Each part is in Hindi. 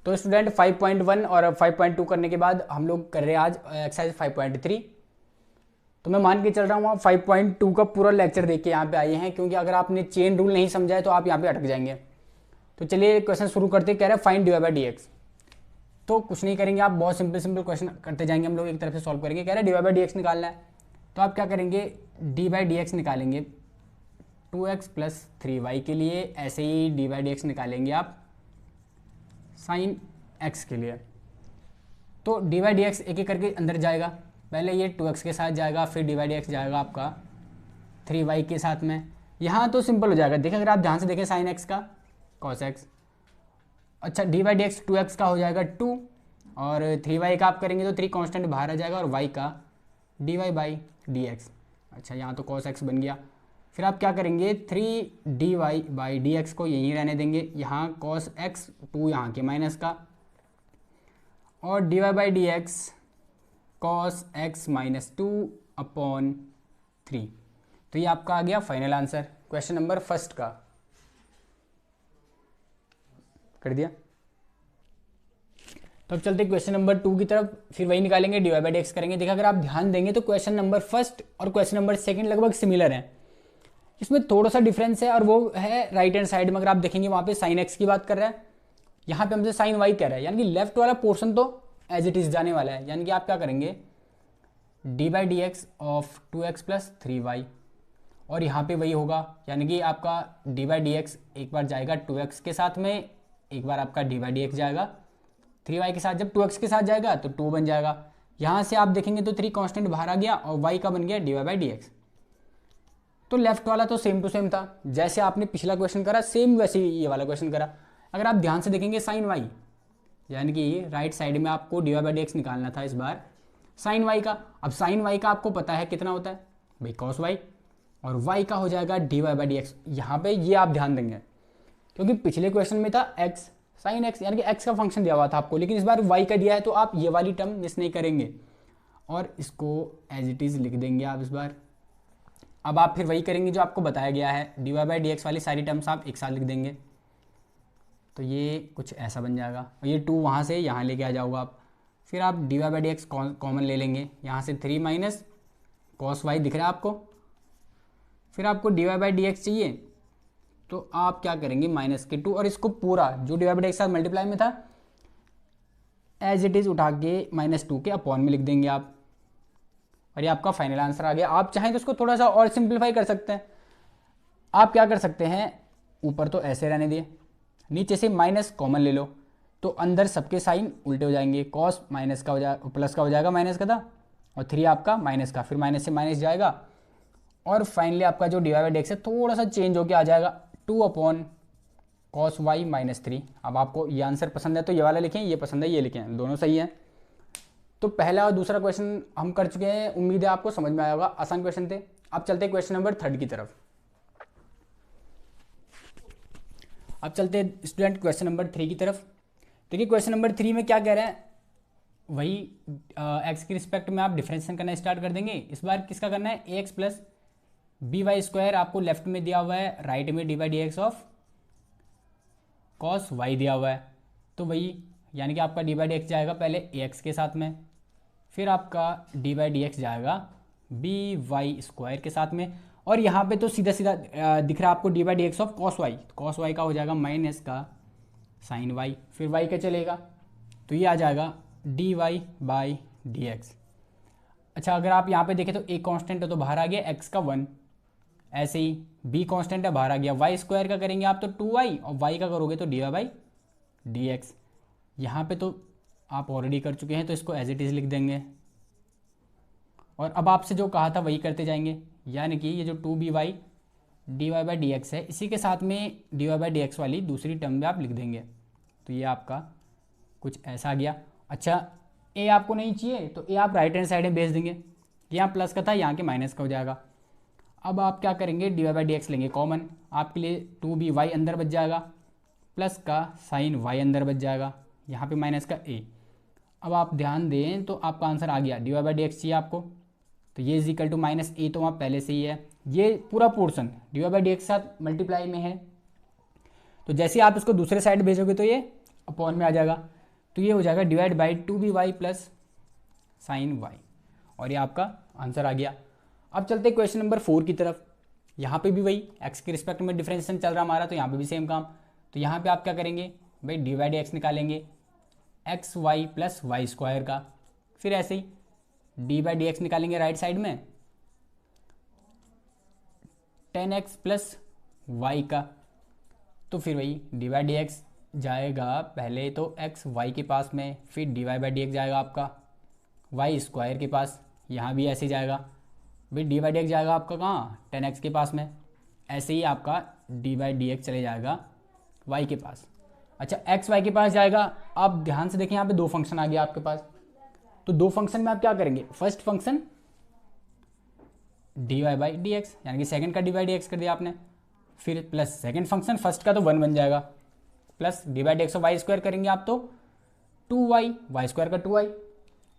तो स्टूडेंट 5.1 और 5.2 करने के बाद हम लोग कर रहे हैं आज एक्सरसाइज 5.3। तो मैं मान के चल रहा हूँ आप 5.2 का पूरा लेक्चर देख के यहाँ पे आए हैं, क्योंकि अगर आपने चेन रूल नहीं समझा है तो आप यहाँ पे अटक जाएंगे। तो चलिए क्वेश्चन शुरू करते, कह रहे हैं find dy by d x. तो कुछ नहीं करेंगे आप, बहुत सिंपल क्वेश्चन करते जाएंगे हम लोग, एक तरफ से सॉल्व करेंगे। कह रहे हैं dy बाई डी एक्स निकालना है, तो आप क्या करेंगे, d बाई डी एक्स निकालेंगे 2x प्लस 3y के लिए, ऐसे ही d बाई डी एक्स निकालेंगे आप साइन x के लिए। तो d बाई डी एक्स एक एक करके अंदर जाएगा, पहले ये 2x के साथ जाएगा, फिर d बाई डी एक्स जाएगा आपका 3y के साथ में। यहाँ तो सिंपल हो जाएगा, देखें अगर आप ध्यान से देखें साइन x का cos x। अच्छा d by d x 2x का हो जाएगा 2 और 3y का आप करेंगे तो 3 कांस्टेंट बाहर आ जाएगा और y का dy बाई डी एक्स। अच्छा यहाँ तो cos x बन गया। फिर आप क्या करेंगे, 3dy बाई डी एक्स को यहीं रहने देंगे, यहाँ cos x 2 यहाँ के माइनस का, और dy by d x cos x minus 2 upon 3। तो ये आपका आ गया final answer question number first का। कर दिया। तो अब चलते क्वेश्चन नंबर 2 की तरफ, फिर वही निकालेंगे, dy बाई डी एक्स करेंगे। देखा अगर आप ध्यान देंगे तो क्वेश्चन नंबर फर्स्ट और क्वेश्चन नंबर सेकंड लगभग सिमिलर हैं, इसमें थोड़ा सा डिफरेंस है और वो है राइट हैंड साइड में। अगर आप देखेंगे वहाँ पे साइन एक्स की बात कर रहा है, यहाँ पे हमसे साइन वाई कह रहा है, यानी कि लेफ्ट वाला पोर्शन तो एज इट इज जाने वाला है। यानी कि आप क्या करेंगे, d by d x of 2x plus 3y, और यहाँ पे वही होगा, यानी कि आपका डी बाई डी एक्स एक बार जाएगा 2x के साथ में, एक बार आपका डी बाई डी एक्स जाएगा 3y के साथ। जब 2x के साथ जाएगा तो 2 बन जाएगा। यहाँ से आप देखेंगे तो 3 कांस्टेंट बाहर आ गया और y का बन गया डी बाई डी एक्स। तो लेफ्ट वाला तो सेम टू सेम था, जैसे आपने पिछला क्वेश्चन करा सेम वैसे ही ये वाला क्वेश्चन करा। अगर आप ध्यान से देखेंगे साइन वाई, यानी कि राइट साइड में आपको डी बाई डी एक्स निकालना था इस बार साइन वाई का। अब साइन वाई का आपको पता है कितना होता है भाई, कॉस वाई, और वाई का हो जाएगा डी बाई डी एक्स। यहाँ पे ये आप ध्यान देंगे, क्योंकि पिछले क्वेश्चन में था एक्स साइन एक्स, यानी कि एक्स का फंक्शन दिया हुआ था आपको, लेकिन इस बार वाई का दिया है, तो आप ये वाली टर्म मिस नहीं करेंगे और इसको एज इट इज़ लिख देंगे आप इस बार। अब आप फिर वही करेंगे जो आपको बताया गया है, डी बाई डी एक्स वाली सारी टर्म्स आप एक साथ लिख देंगे, तो ये कुछ ऐसा बन जाएगा। और ये 2 वहाँ से यहाँ लेके आ जाओगे आप। फिर आप D by d x common ले लेंगे, यहाँ से 3 माइनस कॉस वाई दिख रहा है आपको। फिर आपको डी बाई डी एक्स चाहिए, तो आप क्या करेंगे, माइनस के 2, और इसको पूरा जो डी बाई डी एक्स साथ मल्टीप्लाई में था एज इट इज़ उठा के -2 के अपॉन में लिख देंगे आप, और ये आपका फाइनल आंसर आ गया। आप चाहें तो इसको थोड़ा सा और सिंप्लीफाई कर सकते हैं। आप क्या कर सकते हैं, ऊपर तो ऐसे रहने दिए, नीचे से माइनस कॉमन ले लो, तो अंदर सबके साइन उल्टे हो जाएंगे। कॉस माइनस का हो जाएगा, प्लस का हो जाएगा, माइनस का था, और 3 आपका माइनस का, फिर माइनस से माइनस जाएगा, और फाइनली आपका जो डी बाई डी एक्स है थोड़ा सा चेंज होकर आ जाएगा 2 अपॉन कॉस वाई माइनस 3। अब आपको ये आंसर पसंद है तो ये वाला लिखें, ये पसंद है ये लिखें, दोनों सही है। तो पहला और दूसरा क्वेश्चन हम कर चुके हैं, उम्मीद है आपको समझ में आया होगा, आसान क्वेश्चन थे। अब चलते हैं क्वेश्चन नंबर 3 की तरफ। अब चलते हैं स्टूडेंट क्वेश्चन नंबर 3 की तरफ। देखिए क्वेश्चन नंबर 3 में क्या कह रहे हैं, वही एक्स के रिस्पेक्ट में आप डिफरेंशिएशन करना स्टार्ट कर देंगे। इस बार किसका करना है, a x plus b y square आपको लेफ्ट में दिया हुआ है, राइट में d by d x of cos y दिया हुआ है। तो वही यानी कि आपका डी बाई डी एक्स जाएगा पहले ए एक्स के साथ में, फिर आपका डी बाई डी एक्स जाएगा बी वाई स्क्वायर के साथ में, और यहाँ पे तो सीधा सीधा दिख रहा है आपको d by d x of cos y. Cos y का हो जाएगा माइनस का साइन वाई, फिर वाई का चलेगा, तो ये आ जाएगा d y by d x. अच्छा अगर आप यहाँ पे देखें तो ए कांस्टेंट है तो बाहर आ गया एक्स का 1, ऐसे ही बी कांस्टेंट है बाहर आ गया, वाई स्क्वायर का करेंगे आप तो 2y, और वाई का करोगे तो d y by d x. यहाँ पर तो आप ऑलरेडी कर चुके हैं, तो इसको एज इट इज़ लिख देंगे, और अब आपसे जो कहा था वही करते जाएंगे, यानी कि ये जो 2by d y by d x है, इसी के साथ में d y by d x वाली दूसरी टर्म में आप लिख देंगे। तो ये आपका कुछ ऐसा आ गया। अच्छा ए आपको नहीं चाहिए तो ए आप राइट हैंड साइड में भेज देंगे, यहाँ प्लस का था यहाँ के माइनस का हो जाएगा। अब आप क्या करेंगे, d y by d x लेंगे कॉमन, आपके लिए 2by अंदर बच जाएगा, प्लस का साइन वाई अंदर बच जाएगा, यहाँ पे माइनस का ए। अब आप ध्यान दें तो आपका आंसर आ गया, d y by d x चाहिए आपको, तो ये is equal to minus a, तो वहाँ पहले से ही है, ये पूरा portion d y by d x के साथ मल्टीप्लाई में है, तो जैसे आप इसको दूसरे साइड भेजोगे तो ये अपॉन में आ जाएगा। तो ये हो जाएगा divide by 2by plus sign y, और ये आपका आंसर आ गया। अब चलते क्वेश्चन नंबर 4 की तरफ। यहाँ पे भी वही x के रिस्पेक्ट में डिफरेंशिएशन चल रहा हमारा, तो यहाँ पे भी सेम काम। तो यहाँ पे आप क्या करेंगे भाई, डी बाई डी एक्स निकालेंगे x y plus y square का, फिर ऐसे ही डी बाई डी एक्स निकालेंगे राइट साइड में 10x प्लस वाई का, तो फिर वही डी बाई डी एक्स जाएगा पहले तो x y के पास में, फिर d y by d x जाएगा आपका वाई स्क्वायर के पास, यहाँ भी ऐसे ही जाएगा भाई डी बाई डी एक्स जाएगा आपका कहाँ 10x के पास में, ऐसे ही आपका डी बाई डी एक्स चले जाएगा y के पास। अच्छा x y के पास जाएगा, आप ध्यान से देखें यहाँ पे दो फंक्शन आ गया आपके पास, तो दो फंक्शन में आप क्या करेंगे, first function d y by d x यानी कि सेकंड का डी बाई डी एक्स कर दिया आपने, फिर प्लस सेकंड फंक्शन फर्स्ट का तो 1 बन जाएगा, plus D by d x और वाई स्क्वायर करेंगे आप तो 2y, वाई स्क्वायर का 2y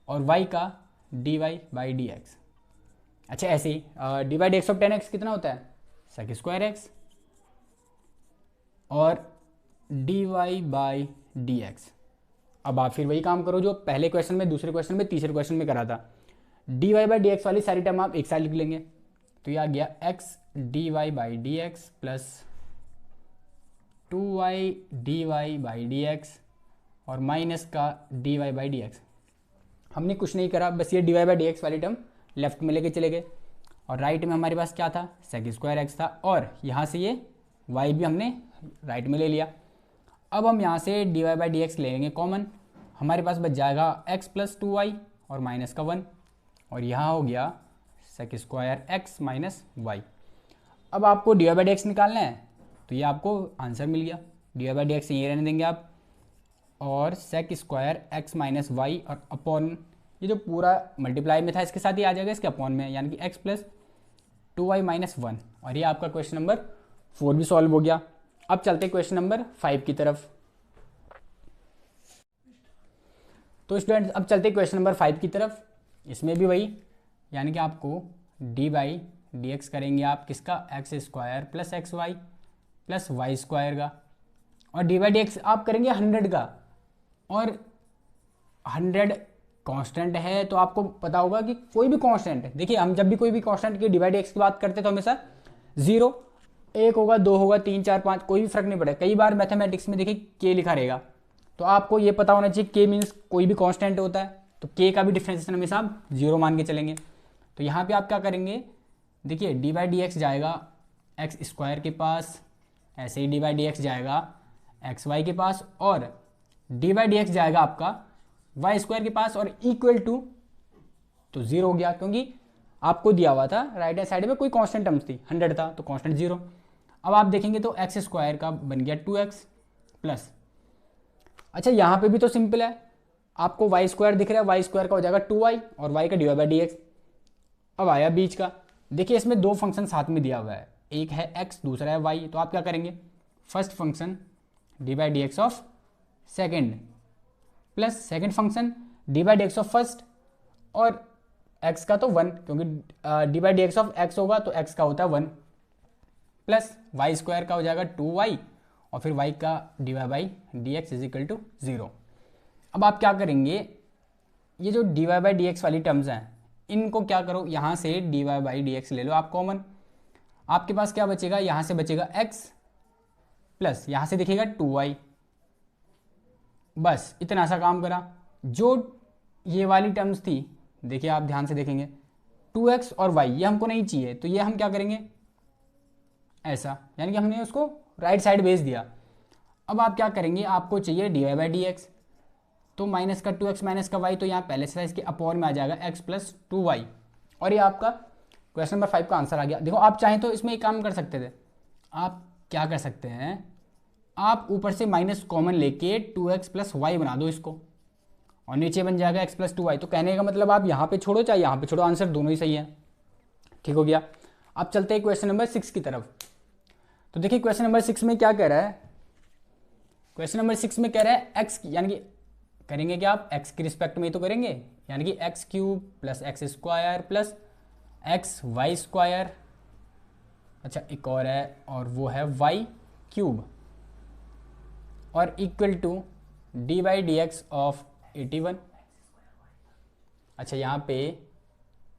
और y का d y by d x. अच्छा ऐसे ही d by d x of 10x कितना होता है सेक स्क्वायर एक्स, और d y by d x. अब आप फिर वही काम करो जो पहले क्वेश्चन में, दूसरे क्वेश्चन में, तीसरे क्वेश्चन में करा था, d y by d x वाली सारी टर्म आप एक साथ लिख लेंगे, तो ये आ गया x d y by d x plus 2y d y by d x और माइनस का d y by d x. हमने कुछ नहीं करा, बस ये d y by d x वाली टर्म लेफ्ट में लेके चले गए, और राइट में हमारे पास क्या था सेक स्क्वायर एक्स था, और यहाँ से ये y भी हमने राइट में ले लिया। अब हम यहाँ से d y by d x लेंगे कॉमन, हमारे पास बच जाएगा x प्लस 2y और माइनस का 1, और यहाँ हो गया sec square x minus y. अब आपको d y by d x निकालना है, तो ये आपको आंसर मिल गया, d y by d x ये रहने देंगे आप, और sec square x minus y और अपॉन ये जो पूरा मल्टीप्लाई में था इसके साथ ही आ जाएगा इसके अपॉन में, यानी कि x प्लस 2y माइनस 1, और ये आपका क्वेश्चन नंबर 4 भी सॉल्व हो गया। अब चलते क्वेश्चन नंबर 5 की तरफ। तो स्टूडेंट्स अब चलते क्वेश्चन नंबर 5 की तरफ। इसमें भी वही, यानी कि आपको डी बाई डी एक्स करेंगे आप किसका x square plus x y plus y square का, और डी बाई डी एक्स आप करेंगे 100 का, और 100 कांस्टेंट है तो आपको पता होगा कि कोई भी कांस्टेंट, देखिए हम जब भी कोई भी कांस्टेंट की डी बाई डी एक्स की बात करते हैं तो हमेशा 0 1 होगा 2 होगा 3 4 5 कोई भी फर्क नहीं पड़ेगा। कई बार मैथमेटिक्स में देखिए के लिखा रहेगा, तो आपको ये पता होना चाहिए के मीन्स कोई भी कांस्टेंट होता है, तो के का भी डिफरेंशिएशन हमेशा आप 0 मान के चलेंगे। तो यहाँ पे आप क्या करेंगे, देखिए डी बाई डी एक्स जाएगा एक्स स्क्वायर के पास, ऐसे ही डी बाई डी एक्स जाएगा एक्स वाई के पास, और डी बाई डी एक्स जाएगा आपका वाई स्क्वायर के पास, और इक्वल टू तो 0 हो गया, क्योंकि आपको दिया हुआ था राइट हैंड साइड में कोई कांस्टेंट टर्म्स थी, 100 था तो कांस्टेंट 0। अब आप देखेंगे तो एक्स स्क्वायर का बन गया 2x प्लस, अच्छा यहाँ पे भी तो सिंपल है, आपको वाई स्क्वायर दिख रहा है, वाई स्क्वायर का हो जाएगा 2y और y का d y by d x. अब आया बीच का, देखिए इसमें दो फंक्शन साथ में दिया हुआ है, एक है x दूसरा है y, तो आप क्या करेंगे first function d by d x of second plus second function d by d x of first, और x का तो 1 क्योंकि d by d x of x होगा तो x का होता है 1, प्लस वाई स्क्वायर का हो जाएगा 2y और फिर y का d y by d x is equal to 0। अब आप क्या करेंगे, ये जो d y by d x वाली टर्म्स हैं इनको क्या करो, यहाँ से d y by d x ले लो आप कॉमन, आपके पास क्या बचेगा, यहाँ से बचेगा x प्लस यहाँ से दिखेगा 2y, बस इतना सा काम करा। जो ये वाली टर्म्स थी देखिए आप ध्यान से देखेंगे 2x और y ये हमको नहीं चाहिए, तो ये हम क्या करेंगे ऐसा, यानी कि हमने उसको राइट साइड भेज दिया। अब आप क्या करेंगे, आपको चाहिए d y by d x, तो माइनस का 2x माइनस का y, तो यहाँ पहले से इसके अपॉन में आ जाएगा x प्लस 2y, और ये आपका क्वेश्चन नंबर 5 का आंसर आ गया। देखो आप चाहें तो इसमें एक काम कर सकते थे, आप क्या कर सकते हैं, आप ऊपर से माइनस कॉमन लेके 2x प्लस वाई बना दो इसको, और नीचे बन जाएगा x प्लस 2y। तो कहने का मतलब आप यहाँ पे छोड़ो चाहे यहाँ पे छोड़ो, आंसर दोनों ही सही है, ठीक हो गया। अब चलते हैं क्वेश्चन नंबर 6 की तरफ। तो देखिए क्वेश्चन नंबर 6 में क्या कह रहा है, क्वेश्चन नंबर 6 में कह रहा है x यानी कि करेंगे क्या आप x के रिस्पेक्ट में ही तो करेंगे, यानी कि x cube plus x square plus x y square, अच्छा एक और है और वो है वाई क्यूब, और equal to d by d x of 81। अच्छा यहाँ पे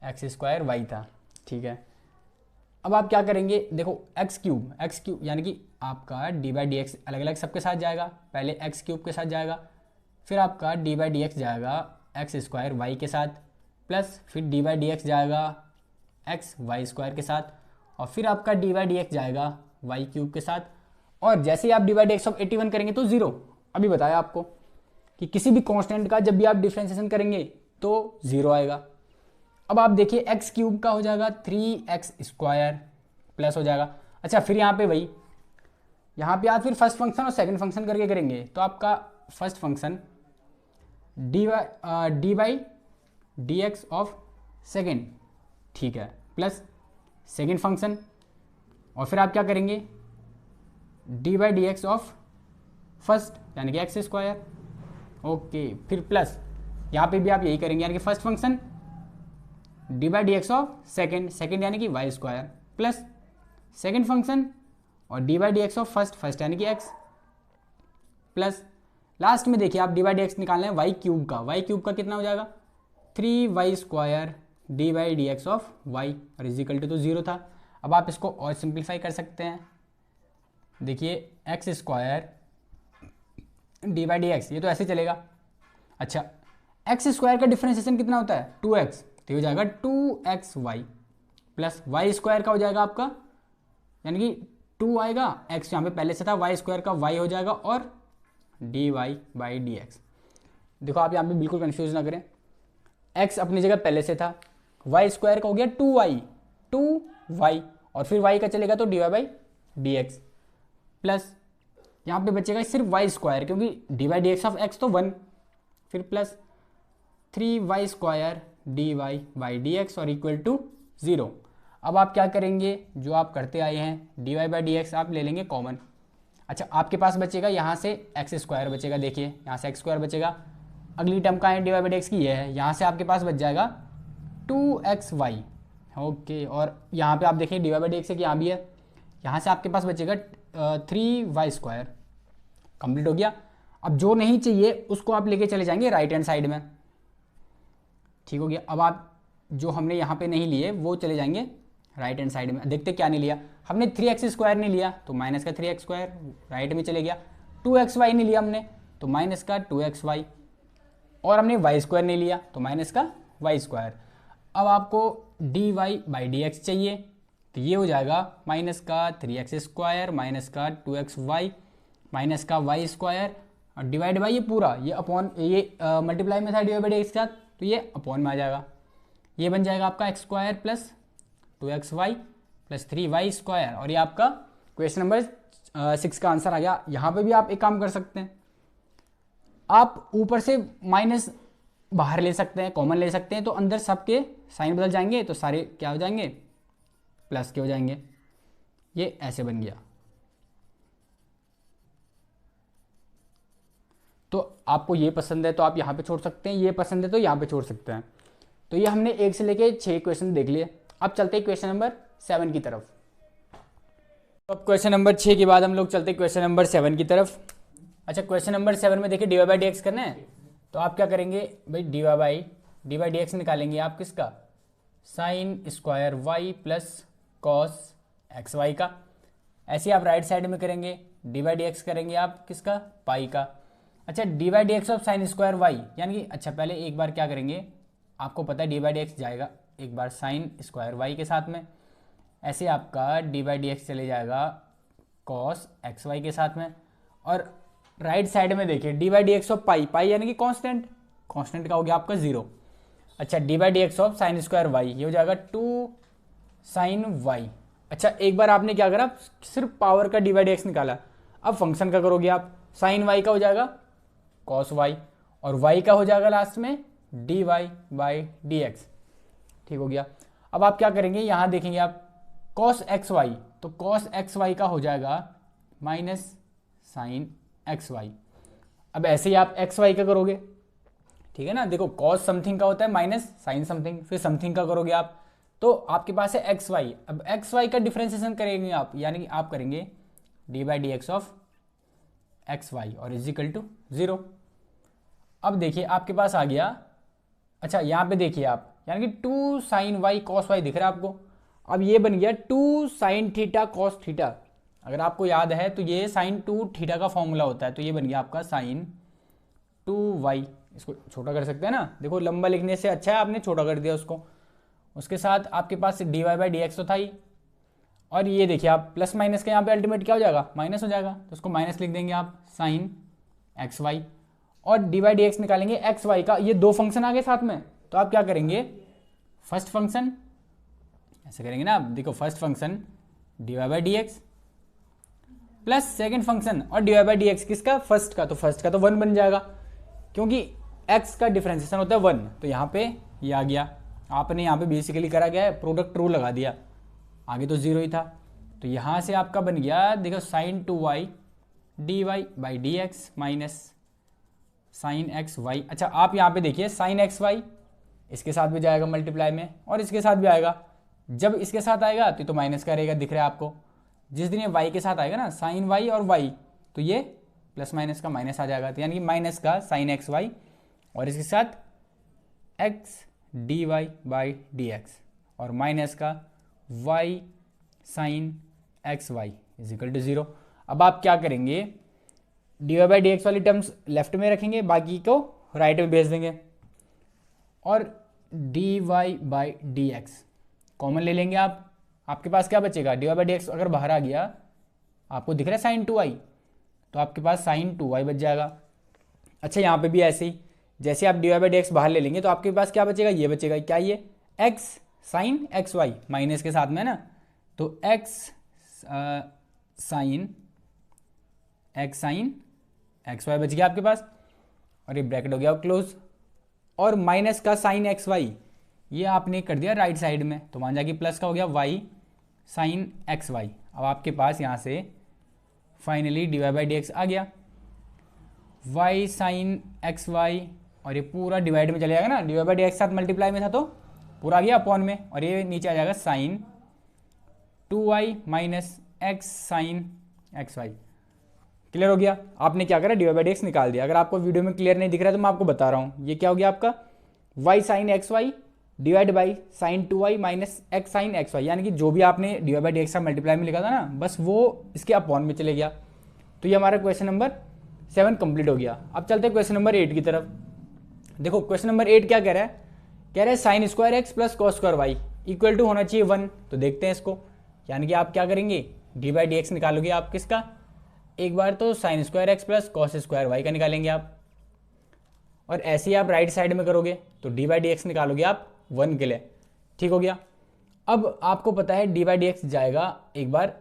एक्स स्क्वायर वाई था, ठीक है। अब आप क्या करेंगे, देखो एक्स क्यूब यानी कि आपका डी बाई डी एक्स अलग अलग सबके साथ जाएगा, पहले एक्स क्यूब के साथ जाएगा, फिर आपका डी बाई डी एक्स जाएगा एक्स स्क्वायर वाई के साथ, प्लस फिर डी बाई डी एक्स जाएगा एक्स वाई स्क्वायर के साथ, और फिर आपका डी बाई डी एक्स जाएगा वाई क्यूब के साथ। और जैसे ही आप D by d x of 81 करेंगे तो ज़ीरो। अभी बताया आपको कि किसी भी कांस्टेंट का जब भी आप डिफ्रेंसिएशन करेंगे तो ज़ीरो आएगा। अब आप देखिए एक्स क्यूब का हो जाएगा 3x स्क्वायर प्लस हो जाएगा। अच्छा फिर यहाँ पे वही, यहाँ पे आप फिर फर्स्ट फंक्शन और सेकंड फंक्शन करके करेंगे तो आपका first function d by d x of second, ठीक है, प्लस सेकेंड फंक्शन, और फिर आप क्या करेंगे d by d x of first यानी कि एक्स स्क्वायर, ओके, फिर प्लस यहाँ पे भी आप यही करेंगे यानी कि first function d by d x of second यानी कि y square, plus second function और d by d x of first यानी कि एक्स, प्लस लास्ट में देखिए आप डी बाई डी एक्स निकालना है वाई क्यूब का कितना हो जाएगा 3y square d by d x of y, और इजिकल टू तो ज़ीरो था। अब आप इसको और सिंप्लीफाई कर सकते हैं, देखिए x square d by d x, ये तो ऐसे चलेगा। अच्छा एक्स स्क्वायर का डिफरेंशिएशन कितना होता है 2x, तो हो जाएगा 2x Y, plus y square का हो जाएगा आपका यानी कि 2 आएगा, x यहाँ पे पहले से था, वाई स्क्वायर का y हो जाएगा, और d y by d x. देखो आप यहाँ पे बिल्कुल कंफ्यूज ना करें, x अपनी जगह पहले से था, वाई स्क्वायर का हो गया 2y, और फिर y का चलेगा तो d y by d x, plus यहाँ पे बचेगा सिर्फ वाई स्क्वायर क्योंकि d by d x of x तो 1, फिर plus 3y square d y by d x और इक्वल टू 0। अब आप क्या करेंगे, जो आप करते आए हैं d y by d x आप ले लेंगे कॉमन। अच्छा आपके पास बचेगा यहाँ से एक्स स्क्वायर बचेगा, देखिए यहाँ से एक्स स्क्वायर बचेगा, अगली टर्म का है d y by d x की ये है, यहाँ से आपके पास बच जाएगा 2xy, ओके, और यहाँ पे आप देखिए d y by d x यहाँ भी है, यहाँ से आपके पास बचेगा 3y स्क्वायर, कंप्लीट हो गया। अब जो नहीं चाहिए उसको आप लेके चले जाएंगे राइट हैंड साइड में, ठीक हो गया। अब आप जो हमने यहाँ पे नहीं लिए वो चले जाएंगे राइट हैंड साइड में, देखते क्या नहीं लिया हमने, 3x स्क्वायर नहीं लिया तो माइनस का 3x स्क्वायर राइट में चले गया, 2xy नहीं लिया हमने तो माइनस का 2xy, और हमने y स्क्वायर नहीं लिया तो माइनस का y स्क्वायर। अब आपको d y by d x चाहिए तो ये हो जाएगा माइनस का 3x स्क्वायर माइनस का 2xy माइनस का y स्क्वायर, और डिवाइड बाई ये पूरा, ये अपॉन ये मल्टीप्लाई में था d y by d x के साथ तो ये अपॉन में आ जाएगा, ये बन जाएगा आपका x square plus 2xy plus 3y square, और ये आपका क्वेश्चन नंबर 6 का आंसर आ गया। यहाँ पे भी आप एक काम कर सकते हैं, आप ऊपर से माइनस बाहर ले सकते हैं, कॉमन ले सकते हैं, तो अंदर सबके साइन बदल जाएंगे तो सारे क्या हो जाएंगे प्लस के हो जाएंगे, ये ऐसे बन गया। तो आपको ये पसंद है तो आप यहाँ पे छोड़ सकते हैं, ये पसंद है तो यहाँ पे छोड़ सकते हैं। तो ये हमने 1 से लेके 6 क्वेश्चन देख लिए। अब चलते हैं क्वेश्चन नंबर 7 की तरफ। तो अब क्वेश्चन नंबर 6 के बाद हम लोग चलते हैं क्वेश्चन नंबर 7 की तरफ। अच्छा क्वेश्चन नंबर 7 में देखिए d y by d x करना है, तो आप क्या करेंगे भाई डी वाई डी एक्स निकालेंगे आप किसका, sine square y plus cos x y का। ऐसे आप राइट साइड में करेंगे डी वाई डी एक्स करेंगे आप किसका, पाई का। अच्छा d y d x of sine square y यानी कि, अच्छा पहले एक बार क्या करेंगे, आपको पता है डी वाई डी एक्स जाएगा एक बार साइन स्क्वायर वाई के साथ में, ऐसे आपका डी वाई डी एक्स चले जाएगा कॉस एक्स वाई के साथ में, और राइट साइड में देखिए d y d x of pi यानी कि कांस्टेंट का हो गया आपका 0। अच्छा d y d x of sine square y ये हो जाएगा 2 साइन वाई। अच्छा एक बार आपने क्या करा, सिर्फ पावर का डी वाई डी एक्स निकाला, अब फंक्शन का करोगे आप, साइन वाई का हो जाएगा कॉस वाई, और वाई का हो जाएगा लास्ट में d y by d x, ठीक हो गया। अब आप क्या करेंगे, यहाँ देखेंगे आप कॉस एक्स वाई, तो कॉस एक्स वाई का हो जाएगा माइनस साइन एक्स वाई। अब ऐसे ही आप एक्स वाई का करोगे, ठीक है ना, देखो कॉस समथिंग का होता है माइनस साइन समथिंग, फिर समथिंग का करोगे आप, तो आपके पास है एक्स वाई। अब एक्स वाई का डिफ्रेंसिएशन करेंगे आप, यानी कि आप करेंगे d by d x of x y और इज इक्वल टू 0, अब देखिए आपके पास आ गया, अच्छा यहाँ पे देखिए आप, यानी कि 2 साइन वाई कॉस वाई दिख रहा है आपको। अब ये बन गया 2 साइन थीटा कॉस थीटा। अगर आपको याद है तो ये साइन 2 थीटा का फॉर्मूला होता है, तो ये बन गया आपका साइन 2 वाई। इसको छोटा कर सकते हैं ना, देखो लंबा लिखने से अच्छा है आपने छोटा कर दिया उसको। उसके साथ आपके पास d y by d x तो था ही, और ये देखिए आप प्लस माइनस का यहाँ पे अल्टीमेट क्या हो जाएगा, माइनस हो जाएगा, तो उसको माइनस लिख देंगे आप साइन एक्स वाई। और डी वाई डी एक्स निकालेंगे एक्स वाई का, ये दो फंक्शन आ गए साथ में, तो आप क्या करेंगे, फर्स्ट फंक्शन ऐसे करेंगे ना आप, देखो first function d y by d x plus second function, और d y by d x किसका, फर्स्ट का, तो फर्स्ट का तो 1 बन जाएगा, क्योंकि x का डिफरेंशिएशन होता है 1, तो यहाँ पे ये आ गया। आपने यहाँ पे बेसिकली करा गया है, प्रोडक्ट रूल लगा दिया, आगे तो 0 ही था, तो यहाँ से आपका बन गया, देखो sine 2y d y by d x minus sine x y. अच्छा आप यहाँ पे देखिए साइन एक्स वाई इसके साथ भी जाएगा मल्टीप्लाई में, और इसके साथ भी आएगा। जब इसके साथ आएगा तो माइनस का रहेगा, दिख रहा है आपको। जिस दिन ये y के साथ आएगा ना, साइन y और y, तो ये प्लस माइनस का माइनस आ जाएगा, तो यानी कि माइनस का साइन एक्स वाई और इसके साथ x d y by d x, और माइनस का y sine x y is equal to 0। अब आप क्या करेंगे, d y by d x वाली टर्म्स लेफ्ट में रखेंगे, बाकी को राइट में भेज देंगे, और d y by d x common ले लेंगे आप। आपके पास क्या बचेगा, d y by d x अगर बाहर आ गया, आपको दिख रहा है साइन 2y, तो आपके पास साइन 2y बच जाएगा। अच्छा यहाँ पे भी ऐसे ही, जैसे आप d y by d x बाहर ले लेंगे तो आपके पास क्या बचेगा, ये बचेगा, क्या ये x sine x y minus के साथ में ना, तो x साइन एक्स वाई बच गया आपके पास, और ये ब्रैकेट हो गया क्लोज, और माइनस का साइन एक्स वाई ये आपने कर दिया राइट साइड में, तो मान जाएगी प्लस का हो गया y साइन एक्स वाई। अब आपके पास यहाँ से finally d y by d x आ गया, y साइन एक्स वाई, और ये पूरा डिवाइड में चले जाएगा ना, d y by d x साथ मल्टीप्लाई में था तो पूरा आ गया अपॉन में, और ये नीचे आ जाएगा sine 2y minus x sine x y. Clear हो गया। आपने क्या करा, d y by d x निकाल दिया। अगर आपको वीडियो में क्लियर नहीं दिख रहा है तो मैं आपको बता रहा हूँ, ये क्या हो गया आपका y sine x y divide by sine 2y minus x sine x y, यानी कि जो भी आपने d y by d x का मल्टीप्लाई में लिखा था ना, बस वो इसके अपॉन में चले गया। तो ये हमारा क्वेश्चन नंबर 7 कंप्लीट हो गया। अब चलते हैं क्वेश्चन नंबर 8 की तरफ। देखो क्वेश्चन नंबर 8 क्या कह रहा है, कह रहा है sine square x plus cos square y equal to होना चाहिए 1। तो देखते हैं इसको, यानी कि आप क्या करेंगे, डी बाई डी एक्स निकालोगे आप किसका, एक बार तो sine square x plus cos square y का निकालेंगे आप, और ऐसे ही आप राइट साइड में करोगे तो डी बाई डी एक्स निकालोगे आप 1 के लिए। ठीक हो गया। अब आपको पता है डी बाई डी एक्स जाएगा एक बार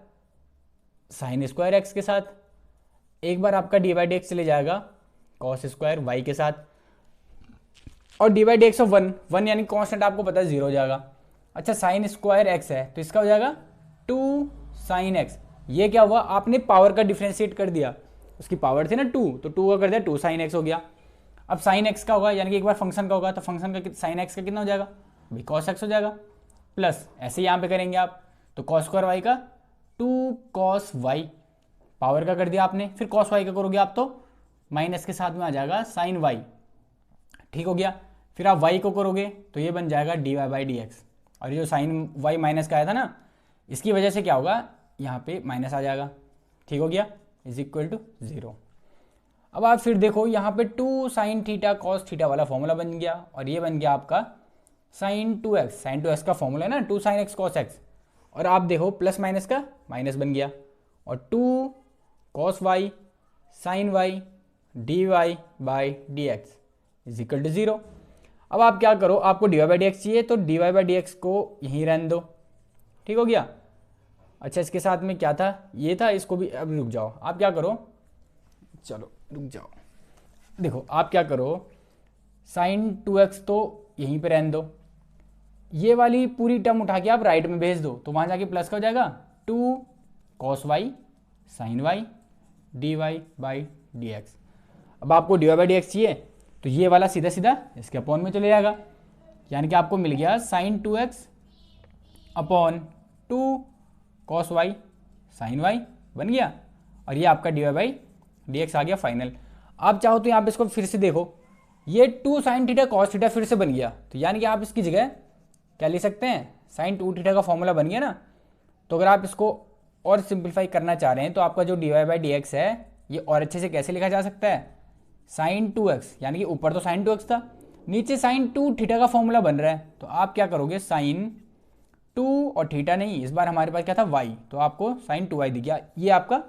साइन स्क्वायर एक्स के साथ, एक बार आपका डी बाई डी एक्स चले जाएगा कॉस स्क्वायर वाई के साथ, और d by d x of 1 यानी कॉन्स्टेंट आपको पता है 0 हो जाएगा। अच्छा साइन स्क्वायर एक्स है तो इसका हो जाएगा 2 साइन एक्स। ये क्या हुआ, आपने पावर का डिफ्रेंशिएट कर दिया, उसकी पावर थी ना 2, तो 2 का कर दिया 2 साइन एक्स हो गया। अब साइन एक्स का होगा, यानी कि एक बार फंक्शन का होगा, तो फंक्शन का साइन एक्स का कितना हो जाएगा, भाई कॉस एक्स हो जाएगा, प्लस ऐसे यहाँ पे करेंगे आप, तो कॉस स्क्वायर वाई का 2 कॉस वाई, पावर का कर दिया आपने, फिर कॉस वाई का करोगे आप तो माइनस के साथ में आ जाएगा साइन वाई। ठीक हो गया। फिर आप वाई को करोगे तो ये बन जाएगा d y by d x, और ये जो साइन वाई माइनस का आया था ना, इसकी वजह से क्या होगा, यहाँ पे माइनस आ जाएगा। ठीक हो गया, इज इक्वल टू 0। अब आप फिर देखो यहाँ पे 2 साइन थीटा कॉस थीटा वाला फॉर्मूला बन गया, और ये बन गया आपका साइन 2x, साइन 2x का फॉर्मूला है ना 2 साइन एक्स कॉस एक्स, और आप देखो प्लस माइनस का माइनस बन गया, और 2 cos y sine y d y by d x is equal to 0। अब आप क्या करो, आपको d y by d x चाहिए तो d y by d x को यहीं रहने दो। ठीक हो गया। अच्छा इसके साथ में क्या था, ये था, इसको भी अब रुक जाओ, आप क्या करो, चलो रुक जाओ, देखो आप क्या करो, साइन 2x तो यहीं पे रहने दो, ये वाली पूरी टर्म उठा के आप राइट में भेज दो, तो वहाँ जाके प्लस का हो जाएगा 2 cos y sine y d y by d x. अब आपको d y by d x चाहिए तो ये वाला सीधा सीधा इसके अपॉन में चले जाएगा, यानी कि आपको मिल गया sine 2x upon 2 cos y sine y बन गया, और ये आपका d y by d x आ गया फाइनल। आप चाहो तो यहाँ पे इसको फिर से देखो, ये 2 साइन थीटा कॉस थीटा फिर से बन गया, तो यानी कि आप इसकी जगह क्या लिख सकते हैं, साइन 2 थीटा का फॉर्मूला बन गया ना। तो अगर आप इसको और सिंप्लीफाई करना चाह रहे हैं तो आपका जो dy/dx है ये और अच्छे से कैसे लिखा जा सकता है, साइन 2x, यानी कि ऊपर तो साइन 2x था, नीचे साइन 2 थीटा का फॉर्मूला बन रहा है, तो आप क्या करोगे, साइन 2 और थीटा नहीं, इस बार हमारे पास क्या था y, तो आपको साइन 2y दिख गया। ये आपका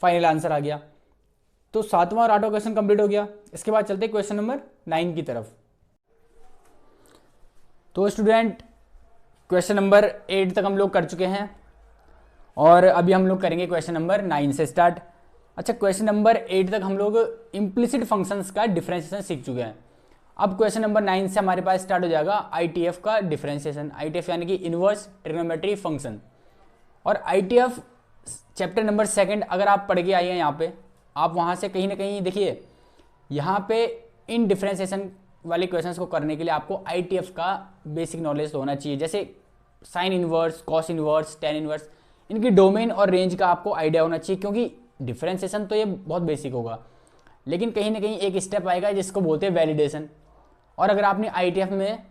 फाइनल आंसर आ गया। तो 7वां और 8वां क्वेश्चन कंप्लीट हो गया। इसके बाद चलते हैं क्वेश्चन नंबर 9 की तरफ। तो स्टूडेंट क्वेश्चन नंबर 8 तक हम लोग कर चुके हैं और अभी हम लोग करेंगे क्वेश्चन नंबर 9 से स्टार्ट। अच्छा, क्वेश्चन नंबर 8 तक हम लोग इम्प्लिसिट फंक्शंस का डिफरेंशिएशन सीख चुके हैं। अब क्वेश्चन नंबर 9 से हमारे पास स्टार्ट हो जाएगा ITF का डिफरेंशिएशन। ITF यानी कि इनवर्स ट्रिग्नोमेट्री फंक्शन। और ITF चैप्टर नंबर 2 अगर आप पढ़ के आइए यहाँ पे, आप वहाँ से कहीं ना कहीं देखिए, यहाँ पे इन डिफरेंशिएशन वाले क्वेश्चंस को करने के लिए आपको ITF का बेसिक नॉलेज होना चाहिए। जैसे sine inverse, cos inverse, tan inverse, इनकी डोमेन और रेंज का आपको आइडिया होना चाहिए, क्योंकि डिफरेंशिएशन तो ये बहुत बेसिक होगा, लेकिन कहीं ना कहीं एक स्टेप आएगा जिसको बोलते हैं वैलिडेशन। और अगर आपने ITF में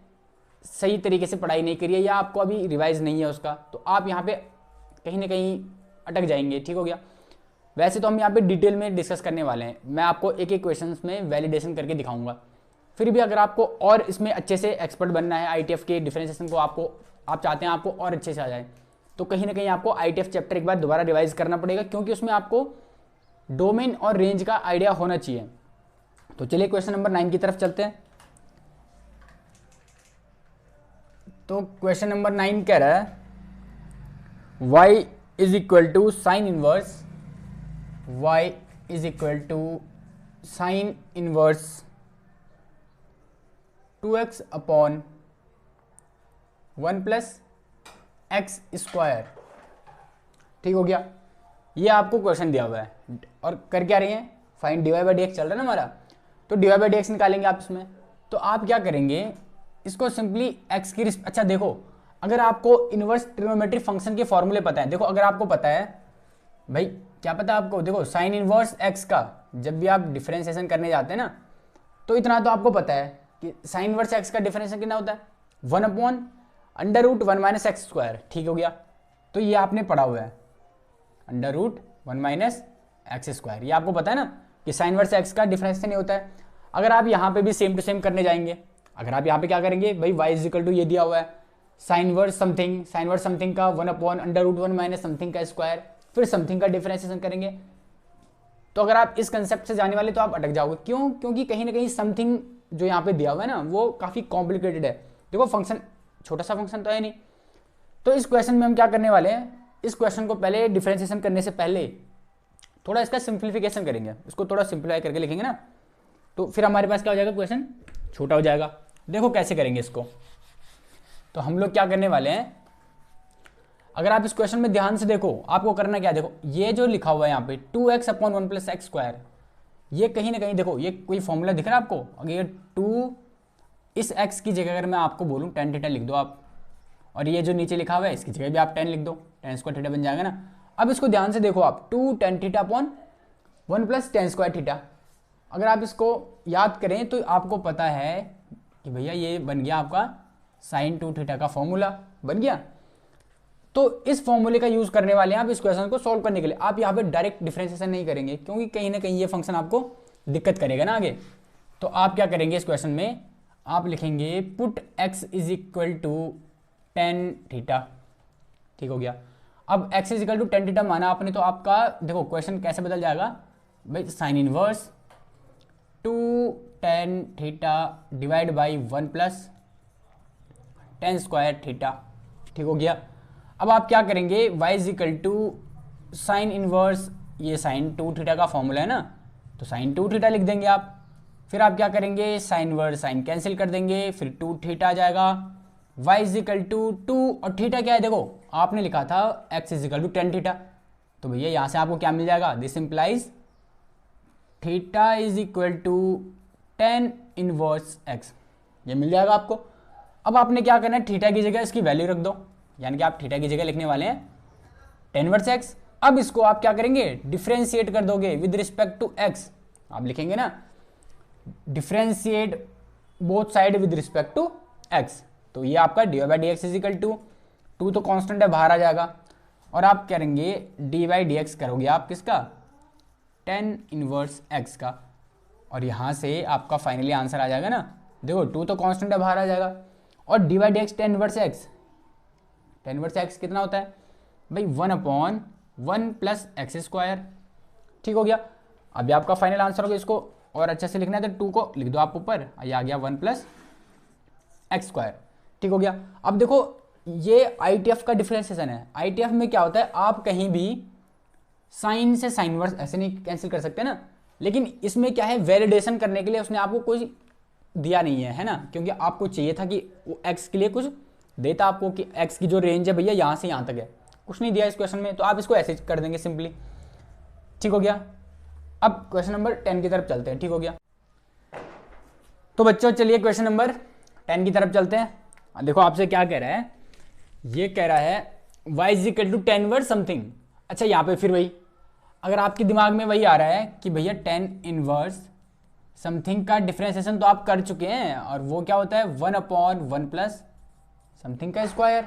सही तरीके से पढ़ाई नहीं करी है या आपको अभी रिवाइज नहीं है उसका, तो आप यहाँ पे कहीं ना कहीं अटक जाएंगे। ठीक हो गया। वैसे तो हम यहाँ पे डिटेल में डिस्कस करने वाले हैं, मैं आपको एक एक क्वेश्चन में वैलिडेशन करके दिखाऊंगा। फिर भी अगर आपको और इसमें अच्छे से एक्सपर्ट बनना है, ITF के डिफरेंशिएशन को आप चाहते हैं आपको और अच्छे से आ जाए, तो कहीं ना कहीं आपको ITF चैप्टर एक बार दोबारा रिवाइज करना पड़ेगा, क्योंकि उसमें आपको डोमेन और रेंज का आइडिया होना चाहिए। तो चलिए क्वेश्चन नंबर 9 की तरफ चलते हैं। तो क्वेश्चन नंबर 9 कह रहा है y is equal to sine inverse, y is equal to sine inverse 2x upon 1 plus x square. ठीक हो गया। ये आपको क्वेश्चन दिया हुआ है और कर क्या रही है, फाइंड dy/dx चल रहा है ना हमारा, तो dy/dx निकालेंगे आप इसमें। तो आप क्या करेंगे, इसको सिंपली x की अच्छा देखो, अगर आपको इनवर्स ट्रिग्नोमेट्री फंक्शन के फॉर्मूले पता है, देखो अगर आपको पता है भाई, क्या पता है आपको, देखो साइन इनवर्स x का जब भी आप डिफरेंशिएशन करने जाते हैं ना, तो इतना तो आपको पता है कि साइन इनवर्स x का डिफरेंशिएशन कितना होता है, 1/√1 माइनस एक्स स्क्वायर। ठीक हो गया। तो ये आपने पढ़ा हुआ है, √1 माइनस एक्स स्क्वायर, ये आपको पता है ना कि साइन इनवर्स x का डिफरेंशिएशन नहीं होता है। अगर आप यहाँ पे भी सेम टू सेम करने जाएंगे, अगर आप यहाँ पे क्या करेंगे भाई, y इज इक्वल टू ये दिया हुआ है साइन इनवर्स समथिंग का 1/√1 माइनस समथिंग का स्क्वायर, फिर समथिंग का डिफरेंशिएशन करेंगे। तो अगर आप इस कंसेप्ट से जाने वाले तो आप अटक जाओगे। क्यों? क्योंकि कहीं ना कहीं समथिंग जो यहाँ पे दिया हुआ है ना, वो काफ़ी कॉम्प्लिकेटेड है। देखो फंक्शन छोटा सा फंक्शन तो है नहीं। तो इस क्वेश्चन में हम क्या करने वाले हैं, इस क्वेश्चन को पहले डिफरेंशिएशन करने से पहले थोड़ा इसका सिंप्लीफिकेशन करेंगे, इसको थोड़ा सिंप्लीफाई करके लिखेंगे ना, तो फिर हमारे पास क्या हो जाएगा, क्वेश्चन छोटा हो जाएगा। देखो कैसे करेंगे इसको। तो हम लोग क्या करने वाले हैं, अगर आप इस क्वेश्चन में ध्यान से देखो, आपको करना क्या, देखो ये जो लिखा हुआ है यहाँ पे 2x upon 1 plus x square, ये कहीं ना कहीं देखो ये कोई फॉर्मूला दिख रहा है आपको। अगर ये 2 इस x की जगह अगर मैं आपको बोलूँ tan थीटा लिख दो आप, और ये जो नीचे लिखा हुआ है इसकी जगह भी आप tan लिख दो, tan स्क्वायर थीटा बन जाएगा ना। अब इसको ध्यान से देखो आप, 2 tan theta upon 1 plus tan square theta, अगर आप इसको याद करें तो आपको पता है कि भैया ये बन गया आपका साइन 2 थीटा का फॉर्मूला बन गया। तो इस फॉर्मूले का यूज करने वाले हैं आप इस क्वेश्चन को सॉल्व करने के लिए। आप यहाँ पे डायरेक्ट डिफरेंशिएशन नहीं करेंगे, क्योंकि कहीं ना कहीं ये फंक्शन आपको दिक्कत करेगा ना आगे। तो आप क्या करेंगे, इस क्वेश्चन में आप लिखेंगे put x is equal to tan theta. ठीक हो गया। अब x is equal to tan theta माना आपने, तो आपका देखो क्वेश्चन कैसे बदल जाएगा भाई, sine inverse 2 tan theta divide by 1 plus tan square theta. ठीक हो गया। अब आप क्या करेंगे, y is equal to sine inverse, ये साइन 2 थीटा का फॉर्मूला है ना, तो साइन 2 थीटा लिख देंगे आप। फिर आप क्या करेंगे, साइन इनवर्स साइन कैंसिल कर देंगे, फिर 2 थीटा आ जाएगा। y इज इक्वल टू 2 और थीटा क्या है, देखो आपने लिखा था x is equal to tan theta, तो भैया यहाँ से आपको क्या मिल जाएगा, this implies theta is equal to tan inverse x, ये मिल जाएगा आपको। अब आपने क्या करना है, थीटा की जगह इसकी वैल्यू रख दो, यानी कि आप थीटा की जगह लिखने वाले हैं टेन इनवर्स x। अब इसको आप क्या करेंगे, डिफरेंशिएट कर दोगे विद रिस्पेक्ट टू x, आप लिखेंगे ना differentiate both side with respect to x, तो ये आपका d y by d x is equal to तो कांस्टेंट है बाहर आ जाएगा, और आप करेंगे डी बाई डी एक्स करोगे आप किसका, टेन इनवर्स एक्स का, और यहाँ से आपका फाइनली आंसर आ जाएगा ना, देखो टू तो कांस्टेंट है बाहर आ जाएगा, और d by d x tan inverse x, tan inverse x कितना होता है भाई 1/1 प्लस एक्स स्क्वायर, ठीक हो गया। अभी आपका फाइनल आंसर होगा, इसको और अच्छे से लिखना है तो टू को लिख दो आप ऊपर, ये आ गया 1 प्लस एक्स स्क्वायर, ठीक हो गया। अब देखो ये ITF का डिफरेंशिएशन है, ITF में क्या होता है, आप कहीं भी साइन से साइन वर्स ऐसे नहीं कैंसिल कर सकते ना, लेकिन इसमें क्या है, वैलिडेशन करने के लिए उसने आपको कोई दिया नहीं है, है ना, क्योंकि आपको चाहिए था कि वो एक्स के लिए कुछ देता आपको कि एक्स की जो रेंज है भैया यहाँ से यहाँ तक है, कुछ नहीं दिया इस क्वेश्चन में, तो आप इसको ऐसे कर देंगे सिंपली, ठीक हो गया। अब क्वेश्चन नंबर 10 की तरफ चलते हैं, ठीक हो गया। तो बच्चों चलिए क्वेश्चन नंबर 10 की तरफ चलते हैं। देखो आपसे क्या कह रहा है, ये कह रहा है y is equal to 10 verse something. अच्छा यहाँ पे फिर वही, अगर आपके दिमाग में वही आ रहा है कि भैया 10 इनवर्स समथिंग का डिफरेंशिएशन तो आप कर चुके हैं, और वो क्या होता है 1/1 प्लस समथिंग का स्क्वायर।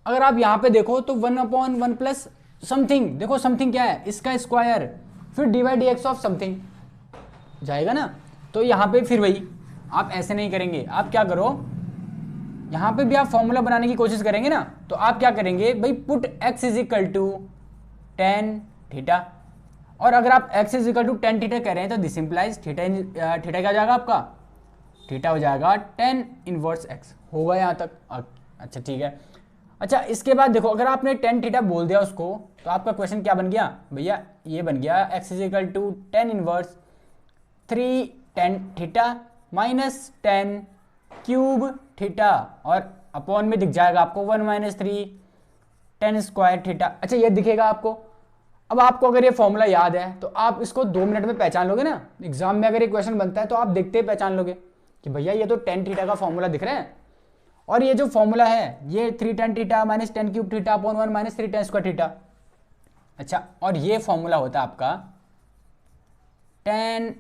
अगर आप यहाँ पे देखो तो 1/1 प्लस समथिंग, देखो समथिंग क्या है, इसका स्क्वायर, फिर D by d x of something जाएगा ना, तो यहाँ पे फिर वही आप ऐसे नहीं करेंगे, आप क्या करो, यहाँ पे भी आप फॉर्मूला बनाने की कोशिश करेंगे ना, तो आप क्या करेंगे भाई, put x is equal to tan theta, और अगर आप x is equal to tan theta कह रहे हैं तो दिस इंप्लाइज थीटा थीटा क्या हो जाएगा आपका, थीटा हो जाएगा टेन इनवर्स x, होगा यहाँ तक, अच्छा ठीक है। अच्छा इसके बाद देखो, अगर आपने टेन थीटा बोल दिया उसको, तो आपका क्वेश्चन क्या बन गया भैया, ये बन गया x is equal to tan inverse 3 tan theta minus 10 cube theta, और अपॉन में दिख जाएगा आपको 1 माइनस 3 10 स्क्वायर थीटा। अच्छा ये दिखेगा आपको। अब आपको अगर ये फॉर्मूला याद है तो आप इसको 2 मिनट में पहचान लोगे ना, एग्जाम में अगर ये क्वेश्चन बनता है तो आप देखते ही पहचान लोगे कि भैया ये तो 10 थीटा का फॉर्मूला दिख रहा है, और ये जो फॉर्मूला है ये 3 10 theta minus 10 cube theta upon 1 minus 3 10 square theta. अच्छा और ये फॉर्मूला होता है आपका tan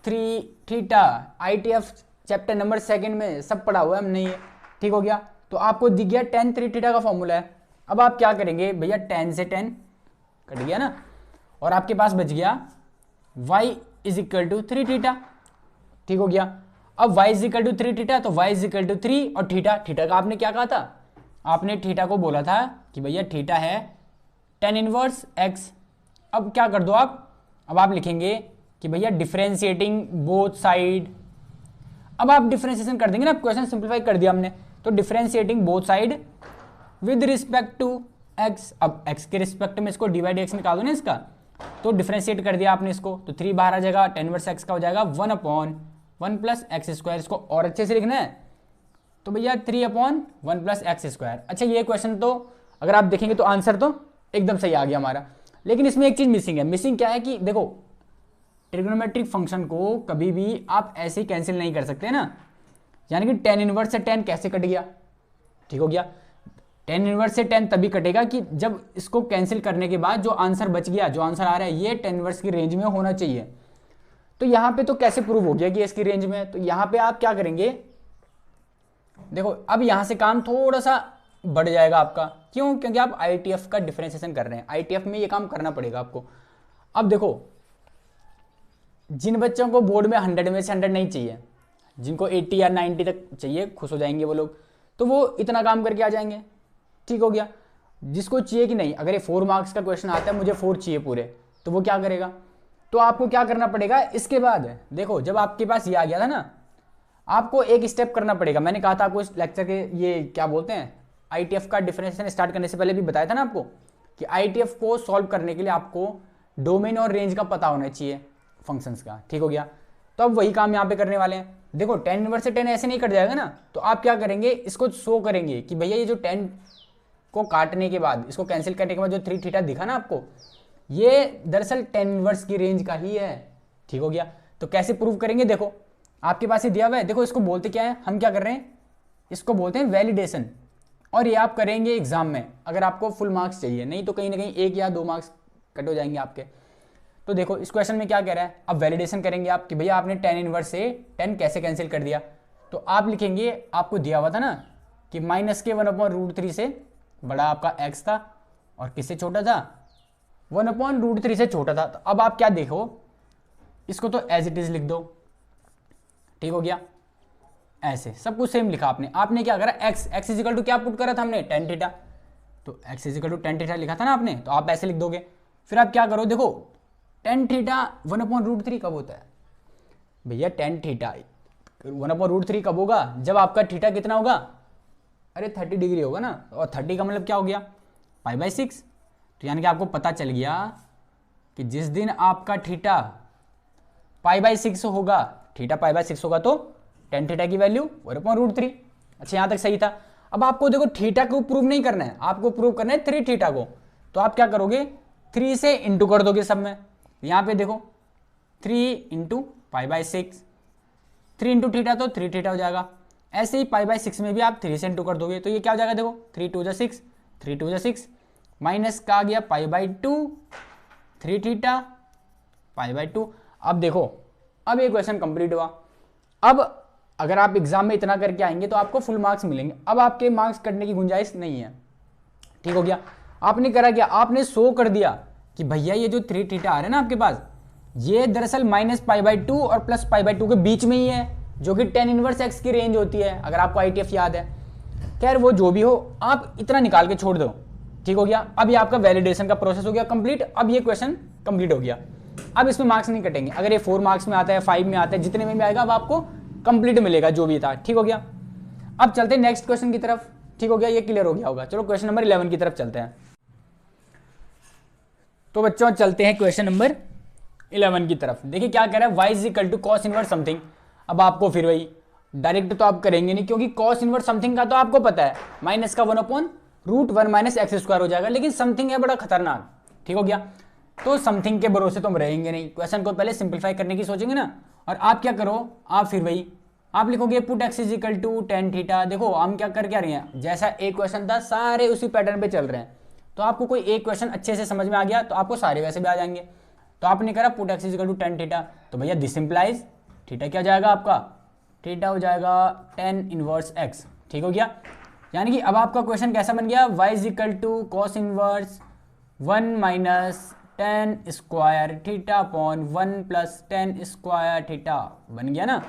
3 theta, ITF chapter number 2 में सब पढ़ा हुआ है हमने ये, ठीक हो गया। तो आपको दिख गया tan 3 थीटा का फॉर्मूला है। अब आप क्या करेंगे भैया, tan से tan कट गया ना, और आपके पास बच गया y is equal to 3 theta, ठीक हो गया। अब y is equal to 3 theta, तो y इज इक्वल टू 3, और थीटा, थीटा का आपने क्या कहा था, आपने थीटा को बोला था कि भैया थीटा है tan इनवर्स x। अब क्या कर दो आप, अब आप लिखेंगे कि भैया डिफरेंशिएटिंग बोथ साइड। अब आप डिफरेंशिएशन कर देंगे ना, क्वेश्चन सिंप्लीफाई कर दिया हमने, तो differentiating both side with respect to x। अब x के रिस्पेक्ट में इसको डिवाइड x निकाल दो ना इसका, तो डिफरेंशिएट कर दिया आपने इसको, तो 3 बाहर आ जाएगा, tan इनवर्स x का हो जाएगा 1/1 प्लस एक्स स्क्वायर। इसको और अच्छे से लिखना है तो भैया 3/1 प्लस एक्स स्क्वायर। अच्छा ये क्वेश्चन तो अगर आप देखेंगे तो आंसर तो एकदम सही आ गया हमारा, लेकिन इसमें एक चीज मिसिंग है। मिसिंग क्या है कि देखो ट्रिग्नोमेट्रिक फंक्शन को कभी भी आप ऐसे ही कैंसिल नहीं कर सकते ना, यानी कि tan इनवर्स से tan कैसे कट गया, ठीक हो गया। tan इनवर्स से tan तभी कटेगा कि जब इसको कैंसिल करने के बाद जो आंसर बच गया, जो आंसर आ रहा है ये tan इनवर्स की रेंज में होना चाहिए। तो यहाँ पे तो कैसे प्रूव हो गया कि इसकी रेंज में है, तो यहाँ पे आप क्या करेंगे, देखो अब यहाँ से काम थोड़ा सा बढ़ जाएगा आपका, क्यों, क्योंकि आप ITF का डिफरेंशिएशन कर रहे हैं, ITF में ये काम करना पड़ेगा आपको। अब देखो जिन बच्चों को बोर्ड में 100 में से 100 नहीं चाहिए, जिनको 80 या 90 तक चाहिए, खुश हो जाएंगे वो लोग, तो वो इतना काम करके आ जाएंगे, ठीक हो गया। जिसको चाहिए कि नहीं, अगर ये 4 मार्क्स का क्वेश्चन आता है, मुझे 4 चाहिए पूरे, तो वो क्या करेगा, तो आपको क्या करना पड़ेगा इसके बाद, देखो जब आपके पास ये आ गया था ना, आपको एक स्टेप करना पड़ेगा। मैंने कहा था आपको इस लेक्चर के ये क्या बोलते हैं, ITF का डिफरेंशिएशन स्टार्ट करने से पहले भी बताया था ना आपको कि ITF को सॉल्व करने के लिए आपको डोमेन और रेंज का पता होना चाहिए फंक्शंस का, ठीक हो गया। तो अब वही काम यहाँ पे करने वाले हैं। देखो tan इनवर्स से tan ऐसे नहीं कट जाएगा ना, तो आप क्या करेंगे, इसको शो करेंगे कि भैया ये जो tan को काटने के बाद, इसको कैंसिल करने के बाद जो 3 थीटा दिखा ना आपको, ये दरअसल tan इनवर्स की रेंज का ही है, ठीक हो गया। तो कैसे प्रूव करेंगे, देखो आपके पास ये दिया हुआ है, देखो इसको बोलते क्या है, हम क्या कर रहे हैं, इसको बोलते हैं वैलिडेशन, और ये आप करेंगे एग्जाम में अगर आपको फुल मार्क्स चाहिए, नहीं तो कहीं ना कहीं 1 या 2 मार्क्स कट हो जाएंगे आपके। तो देखो इस क्वेश्चन में क्या कह रहा है, अब वैलिडेशन करेंगे आप कि भैया आपने टेन इनवर्स से 10 कैसे कैंसिल कर दिया। तो आप लिखेंगे, आपको दिया हुआ था ना कि माइनस के 1/√3 से बड़ा आपका x था और किससे छोटा था, 1/√3 से छोटा था। तो अब आप क्या देखो, इसको तो एज इट इज लिख दो, ठीक हो गया। ऐसे सब कुछ सेम लिखा आपने। आपने क्या करा, x इजिकल टू क्या पुट करा था हमने, tan थीटा। तो x is equal to tan theta लिखा था ना आपने, तो आप ऐसे लिख दोगे। फिर आप क्या करो, देखो tan थीटा 1/√3 कब होता है भैया, tan थीटा 1/√3 कब होगा, जब आपका थीटा कितना होगा, अरे 30 डिग्री होगा ना। और 30 का मतलब क्या हो गया, π/6। तो यानी कि आपको पता चल गया कि जिस दिन आपका थीटा π/6 होगा, थीटा π/6 होगा, तो tan थीटा की वैल्यू 1/√3। अच्छा यहाँ तक सही था। अब आपको देखो थीटा को प्रूव नहीं करना है, आपको प्रूव करना है 3 थीटा को। तो आप क्या करोगे, 3 से इंटू कर दोगे सब में। यहाँ पे देखो 3 × π/6, 3 इंटू थीटा तो 3 थीटा हो जाएगा। ऐसे ही π/6 में भी आप 3 से इंटू कर दोगे, तो ये क्या हो जाएगा, देखो 3 2 6, 3 2 6, माइनस का आ गया π/2, 3 थीटा π/2। अब देखो, अब ये क्वेश्चन कंप्लीट हुआ। अब अगर आप एग्जाम में इतना करके आएंगे तो आपको फुल मार्क्स मिलेंगे। अब आपके मार्क्स कटने की गुंजाइश नहीं है, ठीक हो गया। आपने करा क्या, आपने शो कर दिया कि भैया ये जो 3 थीटा आ रहा है ना आपके पास, ये दरअसल माइनस π/2 और प्लस π/2 के बीच में ही है, जो कि tan इनवर्स x की रेंज होती है, अगर आपको ITF याद है। खैर वो जो भी हो, आप इतना निकाल के छोड़ दो, ठीक हो गया। अब ये आपका वैलिडेशन का प्रोसेस हो गया कंप्लीट। अब ये क्वेश्चन कंप्लीट हो गया। अब इसमें मार्क्स नहीं कटेंगे, अगर ये 4 मार्क्स में आता है, 5 में आता है, जितने में भी आएगा अब आपको कंप्लीट मिलेगा जो भी था, ठीक हो गया। अब चलते हैं नेक्स्ट क्वेश्चन की तरफ, ठीक हो गया, ये क्लियर हो गया होगा। चलो क्वेश्चन नंबर 11 की तरफ चलते हैं। तो बच्चों चलते हैं क्वेश्चन नंबर 11 की तरफ। देखिए क्या कह रहा है, y is equal to cos inverse something. अब आपको फिर वही डायरेक्ट तो आप करेंगे नहीं, क्योंकि कॉस इनवर्स समथिंग का तो आपको पता है, माइनस का 1/√1 - x² हो जाएगा, लेकिन समथिंग है बड़ा खतरनाक, ठीक हो गया। तो समथिंग के भरोसे तो हम रहेंगे नहीं, क्वेश्चन को पहले सिंप्लीफाई करने की सोचेंगे ना। और आप क्या करो, आप फिर वही आप लिखोगे put x is equal to tan theta. देखो हम क्या कर क्या रहे हैं, जैसा एक क्वेश्चन था सारे उसी पैटर्न पे चल रहे हैं। तो आपको कोई एक क्वेश्चन अच्छे से समझ में आ गया तो आपको सारे वैसे भी आ जाएंगे। तो आपने करा put x is equal to tan theta, तो भैया दिस इंप्लाइज थीटा क्या जाएगा आपका, थीटा हो जाएगा tan इनवर्स x, ठीक हो गया। यानी कि अब आपका क्वेश्चन कैसा बन गया, y is equal to cos inverse 1 - tan square theta upon 1 + tan square theta बन गया ना।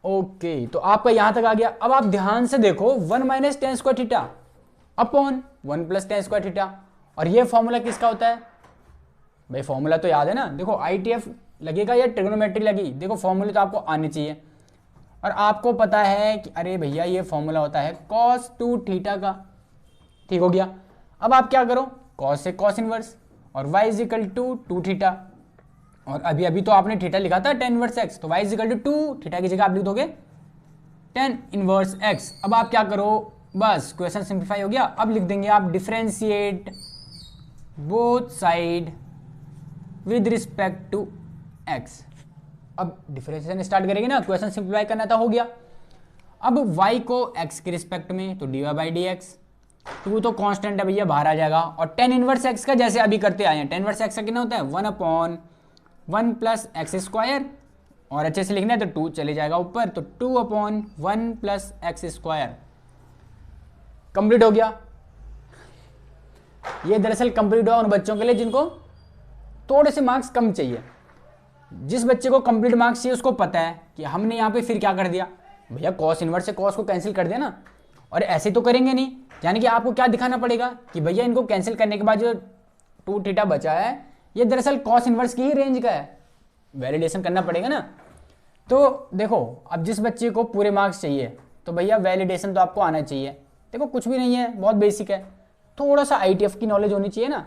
ओके तो आपका यहां तक आ गया। अब आप ध्यान से देखो 1 - tan square theta upon 1 + tan square theta, और ये फॉर्मूला किसका होता है भाई, फॉर्मूला तो याद है ना। देखो ITF लगेगा या ट्रिग्नोमेट्री लगी, देखो फॉर्मूले तो आपको आने चाहिए। और आपको पता है कि अरे भैया ये फॉर्मूला होता है cos 2 थीटा का, ठीक हो गया। अब आप क्या करो, cos से cos इनवर्स और y is equal to 2 theta, और अभी अभी तो आपने थीटा लिखा था tan इनवर्स x, तो y is equal to 2 theta की जगह आप लिख दोगे tan इनवर्स x। अब आप क्या करो, बस क्वेश्चन सिंप्लीफाई हो गया। अब लिख देंगे आप differentiate both side with respect to x। अब डिफरेंशिएशन स्टार्ट करेंगे ना, क्वेश्चन सिंप्लीफाई करना था, हो गया। अब y को x के रिस्पेक्ट में तो dy/dx, 2 तो कांस्टेंट है भैया बाहर आ जाएगा, और tan इनवर्स x का जैसे अभी करते आए हैं, tan इनवर्स x का कितना होता है 1/1 + x², और अच्छे से लिखना है तो 2 चले जाएगा ऊपर, तो 2/1 + x²। कंप्लीट हो गया। ये दरअसल कंप्लीट हुआ उन बच्चों के लिए जिनको थोड़े से मार्क्स कम चाहिए। जिस बच्चे को कंप्लीट मार्क्स चाहिए उसको पता है कि हमने यहाँ पे फिर क्या कर दिया भैया, कॉस इनवर्स से कॉस को कैंसिल कर दिया ना, और ऐसे तो करेंगे नहीं। यानी कि आपको क्या दिखाना पड़ेगा कि भैया इनको कैंसिल करने के बाद जो 2 थीटा बचा है ये दरअसल कॉस इनवर्स की ही रेंज का है, वैलिडेशन करना पड़ेगा ना। तो देखो अब जिस बच्चे को पूरे मार्क्स चाहिए तो भैया वैलिडेशन तो आपको आना चाहिए। देखो कुछ भी नहीं है, बहुत बेसिक है, थोड़ा सा ITF की नॉलेज होनी चाहिए ना।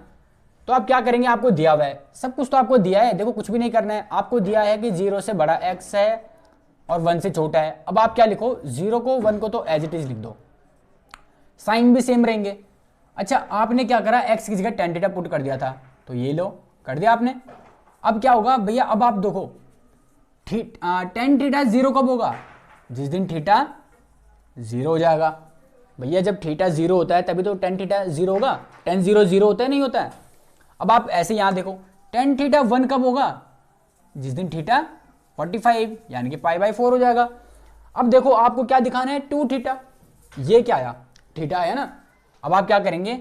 तो आप क्या करेंगे, आपको दिया हुआ है सब कुछ, तो आपको दिया है, देखो कुछ भी नहीं करना है। आपको दिया है कि 0 से बड़ा x है और 1 से छोटा है। अब आप क्या लिखो, 0 को 1 को तो एज इट इज लिख दो, साइन भी सेम रहेंगे। अच्छा आपने क्या करा, x की जगह tan थीटा पुट कर दिया था, तो ये लो कर दिया आपने। अब क्या होगा भैया, अब आप देखो tan थीटा 0 कब होगा, जिस दिन थीटा 0 हो जाएगा। भैया जब थीटा 0 होता है तभी तो tan थीटा 0 होगा, tan 0 0 होता है नहीं होता है। अब आप ऐसे यहाँ देखो टेन थीटा 1 कब होगा? जिस दिन थीटा 45, यानी कि π/4 हो जाएगा। अब देखो आपको क्या दिखाना है, 2 थीटा, ये क्या आया, थीटा आया ना। अब आप क्या करेंगे,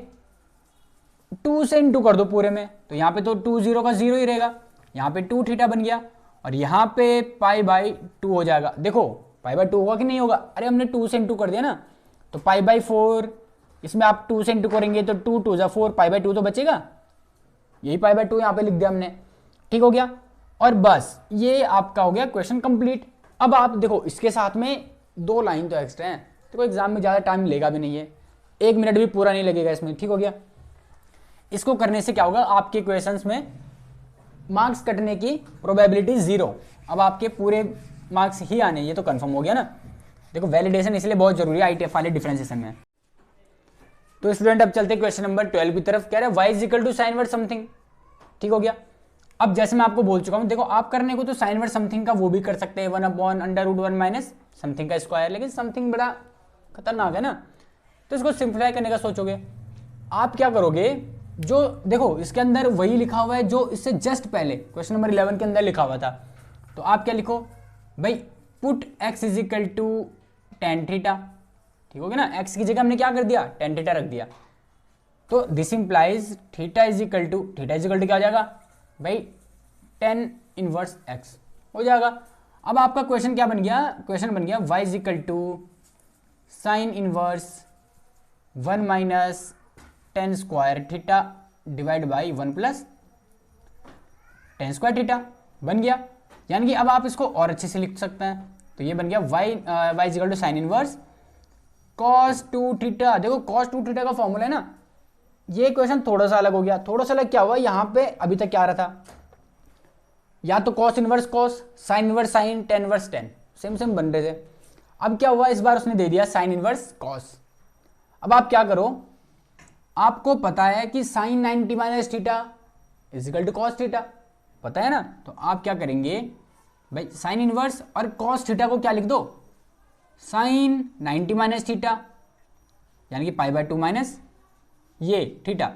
2 से इंटू कर दो पूरे में, तो यहाँ पे तो 2 0 का 0 ही रहेगा, यहाँ पे 2 थीटा बन गया, और यहाँ पे π/2 हो जाएगा। देखो π/2 होगा कि नहीं होगा? अरे हमने 2 से इंटू कर दिया ना, तो π/4, इसमें आप 2 से इंटू करेंगे तो 2 2 जा 4, π/2 तो बचेगा, यही π/2 यहाँ पे लिख दिया हमने। ठीक हो गया, और बस ये आपका हो गया क्वेश्चन कंप्लीट। अब आप देखो इसके साथ में 2 लाइन तो एक्स्ट्रा हैं, देखो एग्जाम में ज़्यादा टाइम लेगा भी नहीं है, 1 मिनट भी पूरा नहीं लगेगा इसमें। ठीक हो गया, इसको करने से क्या होगा, आपके क्वेश्चंस में मार्क्स कटने की प्रोबेबिलिटी 0। अब आपके पूरे मार्क्स ही आने, ये तो कंफर्म हो गया ना। देखो वैलिडेशन इसलिए बहुत जरूरी है ITF वाले डिफरेंशिएशन में। तो स्टूडेंट अब चलते क्वेश्चन नंबर 12 की तरफ। कह रहे हैं y is equal to sine word something. ठीक हो गया, अब जैसे मैं आपको बोल चुका हूं, देखो आप करने को तो साइन वर्ड समथिंग का वो भी कर सकते हैं, 1/√1 माइनस समथिंग का स्क्वायर, लेकिन समथिंग बड़ा खतरनाक है ना, तो इसको सिंप्लीफाई करने का सोचोगे। आप क्या करोगे, जो देखो इसके अंदर वही लिखा हुआ है जो इससे जस्ट पहले क्वेश्चन नंबर 11 के अंदर लिखा हुआ था। तो आप क्या लिखो भाई, put x is equal to tan theta. ठीक हो गया ना, x की जगह हमने क्या कर दिया, टेन थीटा रख दिया। तो this implies theta is equal to क्या हो जाएगा भाई, टेन इनवर्स x हो जाएगा। अब आपका क्वेश्चन क्या बन गया, क्वेश्चन बन गया y is equal to sine inverse 1 minus tan square theta divide by 1 plus tan square theta बन गया। यानी कि अब आप इसको और अच्छे से लिख सकते हैं, तो ये बन गया y is equal to sine inverse cos 2 theta. देखो cos 2 थीटा का फॉर्मूला है ना, ये क्वेश्चन थोड़ा सा अलग हो गया। थोड़ा सा अलग क्या हुआ, यहाँ पे अभी तक क्या आ रहा था, या तो cos inverse cos, sign inverse sign, tan inverse tan, same same बन रहे थे। अब क्या हुआ, इस बार उसने दे दिया साइन इनवर्स cos। अब आप क्या करो, आपको पता है कि sine 90 minus theta is equal to cos theta, पता है ना। तो आप क्या करेंगे भाई, साइन इनवर्स और कॉस थीटा को क्या लिख दो, साइन 90 माइनस थीटा, यानी कि π/2 माइनस ये थीटा।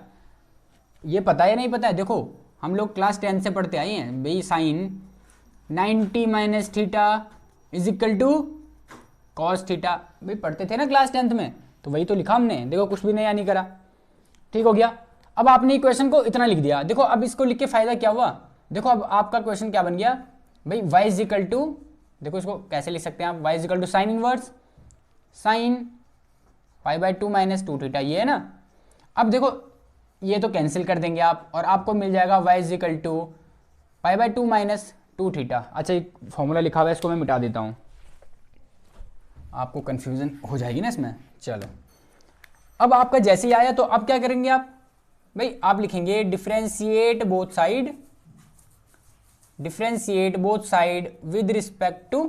ये पता है नहीं पता है, देखो हम लोग क्लास 10 से पढ़ते आए हैं भाई, sine 90 minus theta is equal to cos theta, भाई पढ़ते थे ना क्लास 10th में, तो वही तो लिखा हमने। देखो कुछ भी नया नहीं करा। ठीक हो गया, अब आपने इक्वेशन को इतना लिख दिया। देखो अब इसको लिख के फायदा क्या हुआ, देखो अब आपका क्वेश्चन क्या बन गया भाई, y इज इक्वल टू, देखो इसको कैसे लिख सकते हैं आप, y is equal to sine inverse sine π/2 minus 2 theta, ये है ना। अब देखो ये तो कैंसिल कर देंगे आप, और आपको मिल जाएगा y is equal to π/2 minus 2 theta. अच्छा एक फॉर्मूला लिखा हुआ है, इसको मैं मिटा देता हूँ, आपको कंफ्यूजन हो जाएगी ना इसमें। चलो अब आपका जैसे ही आया, तो अब क्या करेंगे आप भाई, आप लिखेंगे differentiate both side with respect to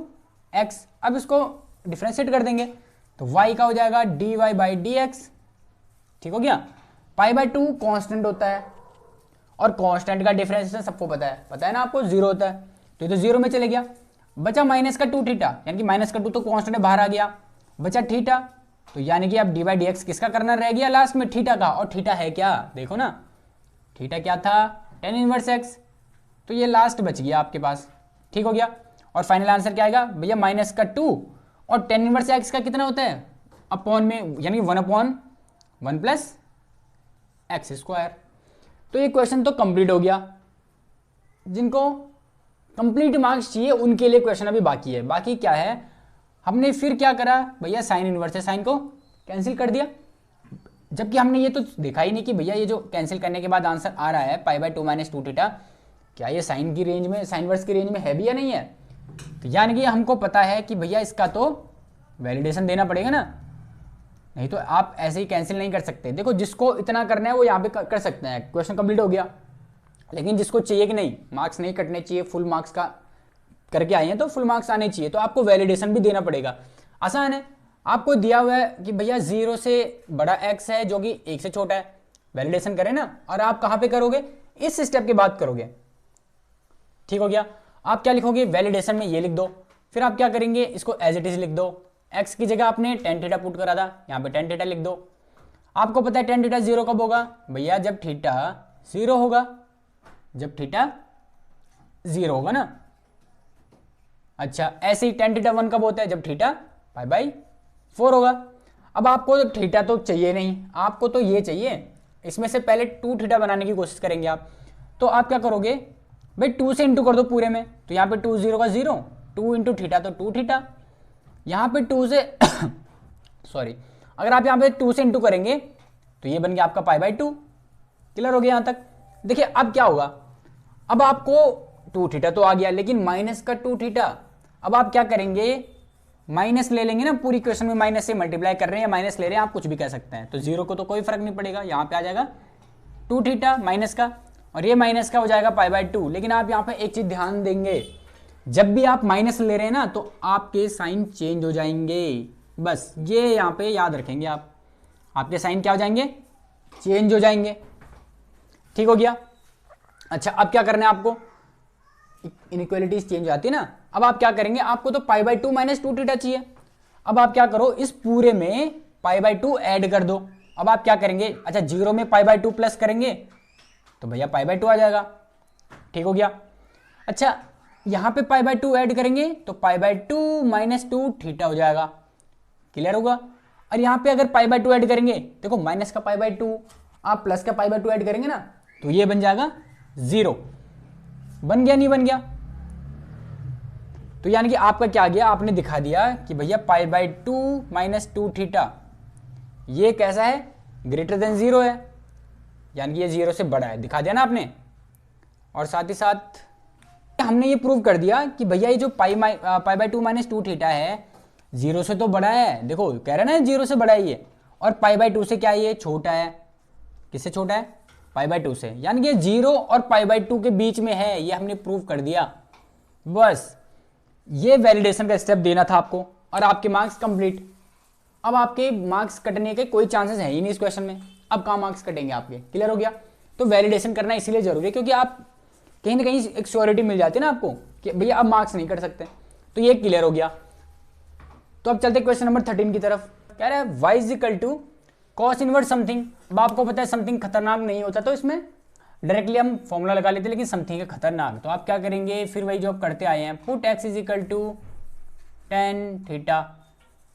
x। अब इसको डिफरेंशिएट कर देंगे, तो y का हो जाएगा dy/dx। ठीक हो गया, π/2 कांस्टेंट होता है, और कांस्टेंट का डिफरेंशिएशन सबको पता है ना आपको, 0 होता है, तो ये तो 0 में चले गया। बचा माइनस का 2 थीटा, यानी कि माइनस का 2 तो कांस्टेंट बाहर आ गया, बचा थीटा, तो यानी कि अब dy/dx किसका करना रह गया लास्ट में, थीटा का। और थीटा है क्या, देखो ना, थीटा क्या था, टेन इनवर्स x, तो ये लास्ट बच गया आपके पास। ठीक हो गया, और फाइनल आंसर क्या आएगा भैया, माइनस का 2, और टेन इनवर्स x का कितना होता है अपॉन में, यानी 1/1 प्लस एक्स स्क्वायर। तो ये क्वेश्चन तो कंप्लीट हो गया। जिनको कंप्लीट मार्क्स चाहिए उनके लिए क्वेश्चन अभी बाकी है। बाकी क्या है, हमने फिर क्या करा भैया, साइन इनवर्स है, साइन को कैंसिल कर दिया, जबकि हमने ये तो देखा ही नहीं कि भैया ये जो कैंसिल करने के बाद आंसर आ रहा है π/2 माइनस 2 थीटा, क्या ये साइन की रेंज में, साइन इनवर्स की रेंज में है भी या नहीं है। तो यानी कि हमको पता है कि भैया इसका तो वैलिडेशन देना पड़ेगा ना, नहीं तो आप ऐसे ही कैंसिल नहीं कर सकते। देखो जिसको इतना करना है वो यहाँ पे कर सकते हैं, क्वेश्चन कंप्लीट हो गया। लेकिन जिसको चाहिए कि नहीं मार्क्स नहीं कटने चाहिए, फुल मार्क्स का करके आए हैं तो फुल मार्क्स आने चाहिए, तो आपको वैलिडेशन भी देना पड़ेगा। आसान है, आपको दिया हुआ है कि भैया 0 से बड़ा x है जो कि 1 से छोटा है, वैलिडेशन करें ना। और आप कहाँ पे करोगे, इस स्टेप के बाद करोगे। ठीक हो गया, आप क्या लिखोगे, वैलिडेशन में ये लिख दो, फिर आप क्या करेंगे, इसको एज इट इज लिख दो। x की जगह आपने टेन थीटा पुट करा था, यहाँ पे टेन थीटा लिख दो। आपको पता है टेन थीटा 0 कब होगा भैया, जब थीटा 0 होगा। जब थीटा 0 होगा ना। अच्छा, ऐसे ही tan थीटा 1 कब होता है? जब थीटा π/4 होगा। अब आपको तो थीटा तो चाहिए नहीं, आपको तो ये चाहिए। इसमें से पहले 2 थीटा बनाने की कोशिश करेंगे आप। तो आप क्या करोगे भाई, 2 से इंटू कर दो पूरे में। तो यहाँ पे 2 0 का 0, 2 इंटू थीटा तो 2 थीटा। यहाँ पे 2 से सॉरी, अगर आप यहाँ पे 2 से इंटू करेंगे तो ये बन गया आपका π/2। क्लियर हो गया यहाँ तक? देखिए अब क्या होगा, अब आपको 2 थीटा तो आ गया, लेकिन माइनस का 2 थीटा। अब आप क्या करेंगे, माइनस ले लेंगे ना, पूरी क्वेश्चन में माइनस से मल्टीप्लाई कर रहे हैं या माइनस ले रहे हैं, आप कुछ भी कह सकते हैं। तो 0 को तो कोई फर्क नहीं पड़ेगा, यहाँ पे आ जाएगा 2 थीटा माइनस का, और ये माइनस का हो जाएगा π/2। लेकिन आप यहाँ पे एक चीज ध्यान देंगे, जब भी आप माइनस ले रहे हैं ना तो आपके साइन चेंज हो जाएंगे। बस ये यहाँ पे याद रखेंगे आप, आपके साइन क्या हो जाएंगे? चेंज हो जाएंगे। ठीक हो गया? अच्छा, अब क्या करना है आपको, इनइक्वालिटीज चेंज हो जाती है ना। अब आप क्या करेंगे, आपको तो π/2 माइनस 2 थीटा चाहिए। अब आप क्या करो, इस पूरे में π/2 ऐड कर दो। अब आप क्या करेंगे, अच्छा 0 में π/2 प्लस करेंगे तो भैया π/2 आ जाएगा। ठीक हो गया? अच्छा, यहां पे π/2 ऐड करेंगे तो π/2 माइनस 2 थीटा हो जाएगा। क्लियर होगा? और यहां पे अगर π/2 ऐड करेंगे, देखो माइनस का π/2 आप प्लस का π/2 ऐड करेंगे ना तो ये बन जाएगा 0। बन गया नहीं बन गया? तो यानी कि आपका क्या गया, आपने दिखा दिया कि भैया π/2 माइनस 2 थीटा ये कैसा है, ग्रेटर देन 0 है, यानी कि ये 0 से बड़ा है। दिखा दिया ना आपने। और साथ ही साथ हमने ये प्रूव कर दिया कि भैया ये जो π/2 माइनस 2 थीटा है 0 से तो बड़ा है। देखो कह रहे हैं ना 0 से बड़ा है ये, और π/2 से क्या है, ये छोटा है। किससे छोटा है? π/2 से। यानी कि 0 और π/2 के बीच में है, ये हमने प्रूव कर दिया। बस ये वैलिडेशन का स्टेप देना था आपको, और आपके मार्क्स कंप्लीट। अब आपके मार्क्स कटने के कोई चांसेस है ही नहीं इस क्वेश्चन में। अब कहाँ मार्क्स कटेंगे आपके? क्लियर हो गया? तो वैलिडेशन करना इसीलिए जरूरी है, क्योंकि आप कहीं ना कहीं एक श्योरिटी मिल जाती है ना आपको कि भैया अब मार्क्स नहीं कट सकते। तो ये क्लियर हो गया। तो अब चलते क्वेश्चन नंबर 13 की तरफ। कह रहा है y is equal to cos inverse something. अब आपको पता है समथिंग खतरनाक नहीं होता, तो इसमें डायरेक्टली हम फॉर्मूला लगा लेते, लेकिन समथिंग है खतरनाक। तो आप क्या करेंगे, फिर वही जो आप करते आए हैं, put x is equal to tan theta.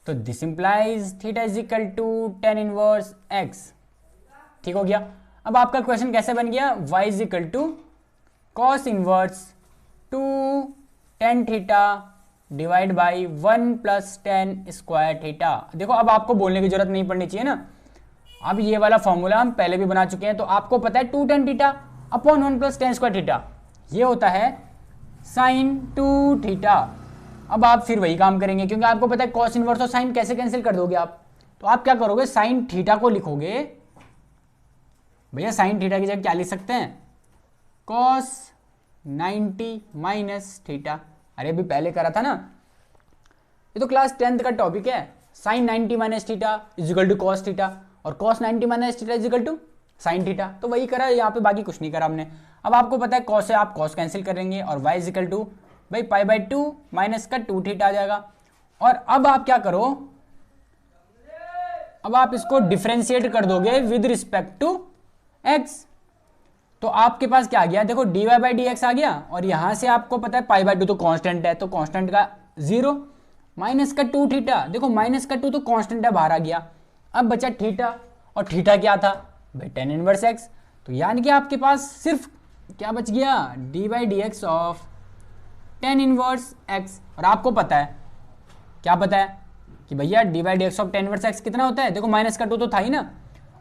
तो this implies theta is equal to tan inverse x। ठीक हो गया? अब आपका क्वेश्चन कैसे बन गया, y is equal to cos inverse 2 tan theta divide by 1 plus tan square theta. देखो अब आपको बोलने की जरूरत नहीं पड़नी चाहिए ना, अब ये वाला फॉर्मूला हम पहले भी बना चुके हैं। तो आपको पता है 2 tan theta upon 1 plus tan square theta ये होता है साइन 2 थीटा। अब आप फिर वही काम करेंगे, क्योंकि आपको पता है कॉस इनवर्स और साइन कैसे कैंसिल कर दोगे आप। तो आप क्या करोगे, साइन थीटा को लिखोगे, भैया साइन थीटा की जगह क्या लिख सकते हैं, कॉस 90 माइनस थीटा। अरे अभी पहले करा था ना, ये तो क्लास 10th का टॉपिक है। Sine 90 minus theta is equal to cos theta, और cos 90 minus theta is equal to sine theta. तो वही करा यहाँ पे, बाकी कुछ नहीं करा हमने। अब आपको पता है कॉस से आप कॉस कैंसिल करेंगे, और y इज इक्वल टू भाई π/2 माइनस का 2 थीटा आ जाएगा। और अब आप क्या करो, अब आप इसको डिफ्रेंशिएट कर दोगे विद रिस्पेक्ट टू x। तो आपके पास क्या आ गया, देखो dy/dx आ गया, और यहां से आपको पता है π/2 तो कांस्टेंट है, तो कांस्टेंट का 0 माइनस का 2 थीटा। देखो माइनस का 2 तो कांस्टेंट है, बाहर आ गया। अब बचा थीटा, और थीटा क्या था भाई tan इनवर्स x। तो यानी कि आपके पास सिर्फ क्या बच गया, dy/dx of tan inverse x। और आपको पता है, क्या पता है कि भैया dy/dx of tan inverse x कितना होता है, देखो माइनस का 2 तो था ही ना,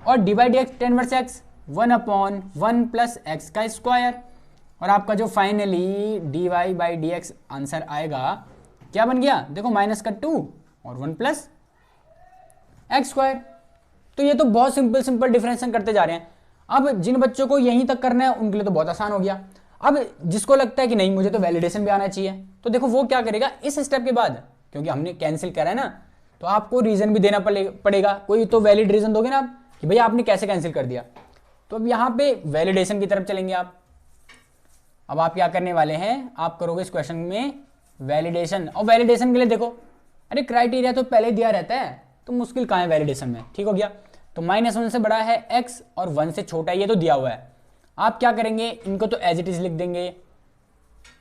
और dy/dx tan inverse x 1/1 plus x का स्क्वायर। और आपका जो फाइनली dy/dx आंसर आएगा क्या बन गया, देखो माइनस का 2 और 1 प्लस एक्स स्क्वायर। तो ये तो बहुत सिंपल डिफरेंशिएशन करते जा रहे हैं। अब जिन बच्चों को यहीं तक करना है उनके लिए तो बहुत आसान हो गया। अब जिसको लगता है कि नहीं मुझे तो वैलिडेशन भी आना चाहिए, तो देखो वो क्या करेगा इस स्टेप के बाद, क्योंकि हमने कैंसिल करा है ना, तो आपको रीजन भी देना पड़ेगा। कोई तो वैलिड रीजन दोगे ना आप कि भैया आपने कैसे कैंसिल कर दिया। तो अब यहाँ पे वैलिडेशन की तरफ चलेंगे आप। अब आप क्या करने वाले हैं, आप करोगे इस क्वेश्चन में वैलिडेशन। और वैलिडेशन के लिए देखो, अरे क्राइटेरिया तो पहले दिया रहता है, तो मुश्किल कहाँ है वैलिडेशन में। ठीक हो गया? तो -1 से बड़ा है x और 1 से छोटा है, ये तो दिया हुआ है। आप क्या करेंगे, इनको तो एज इट इज लिख देंगे,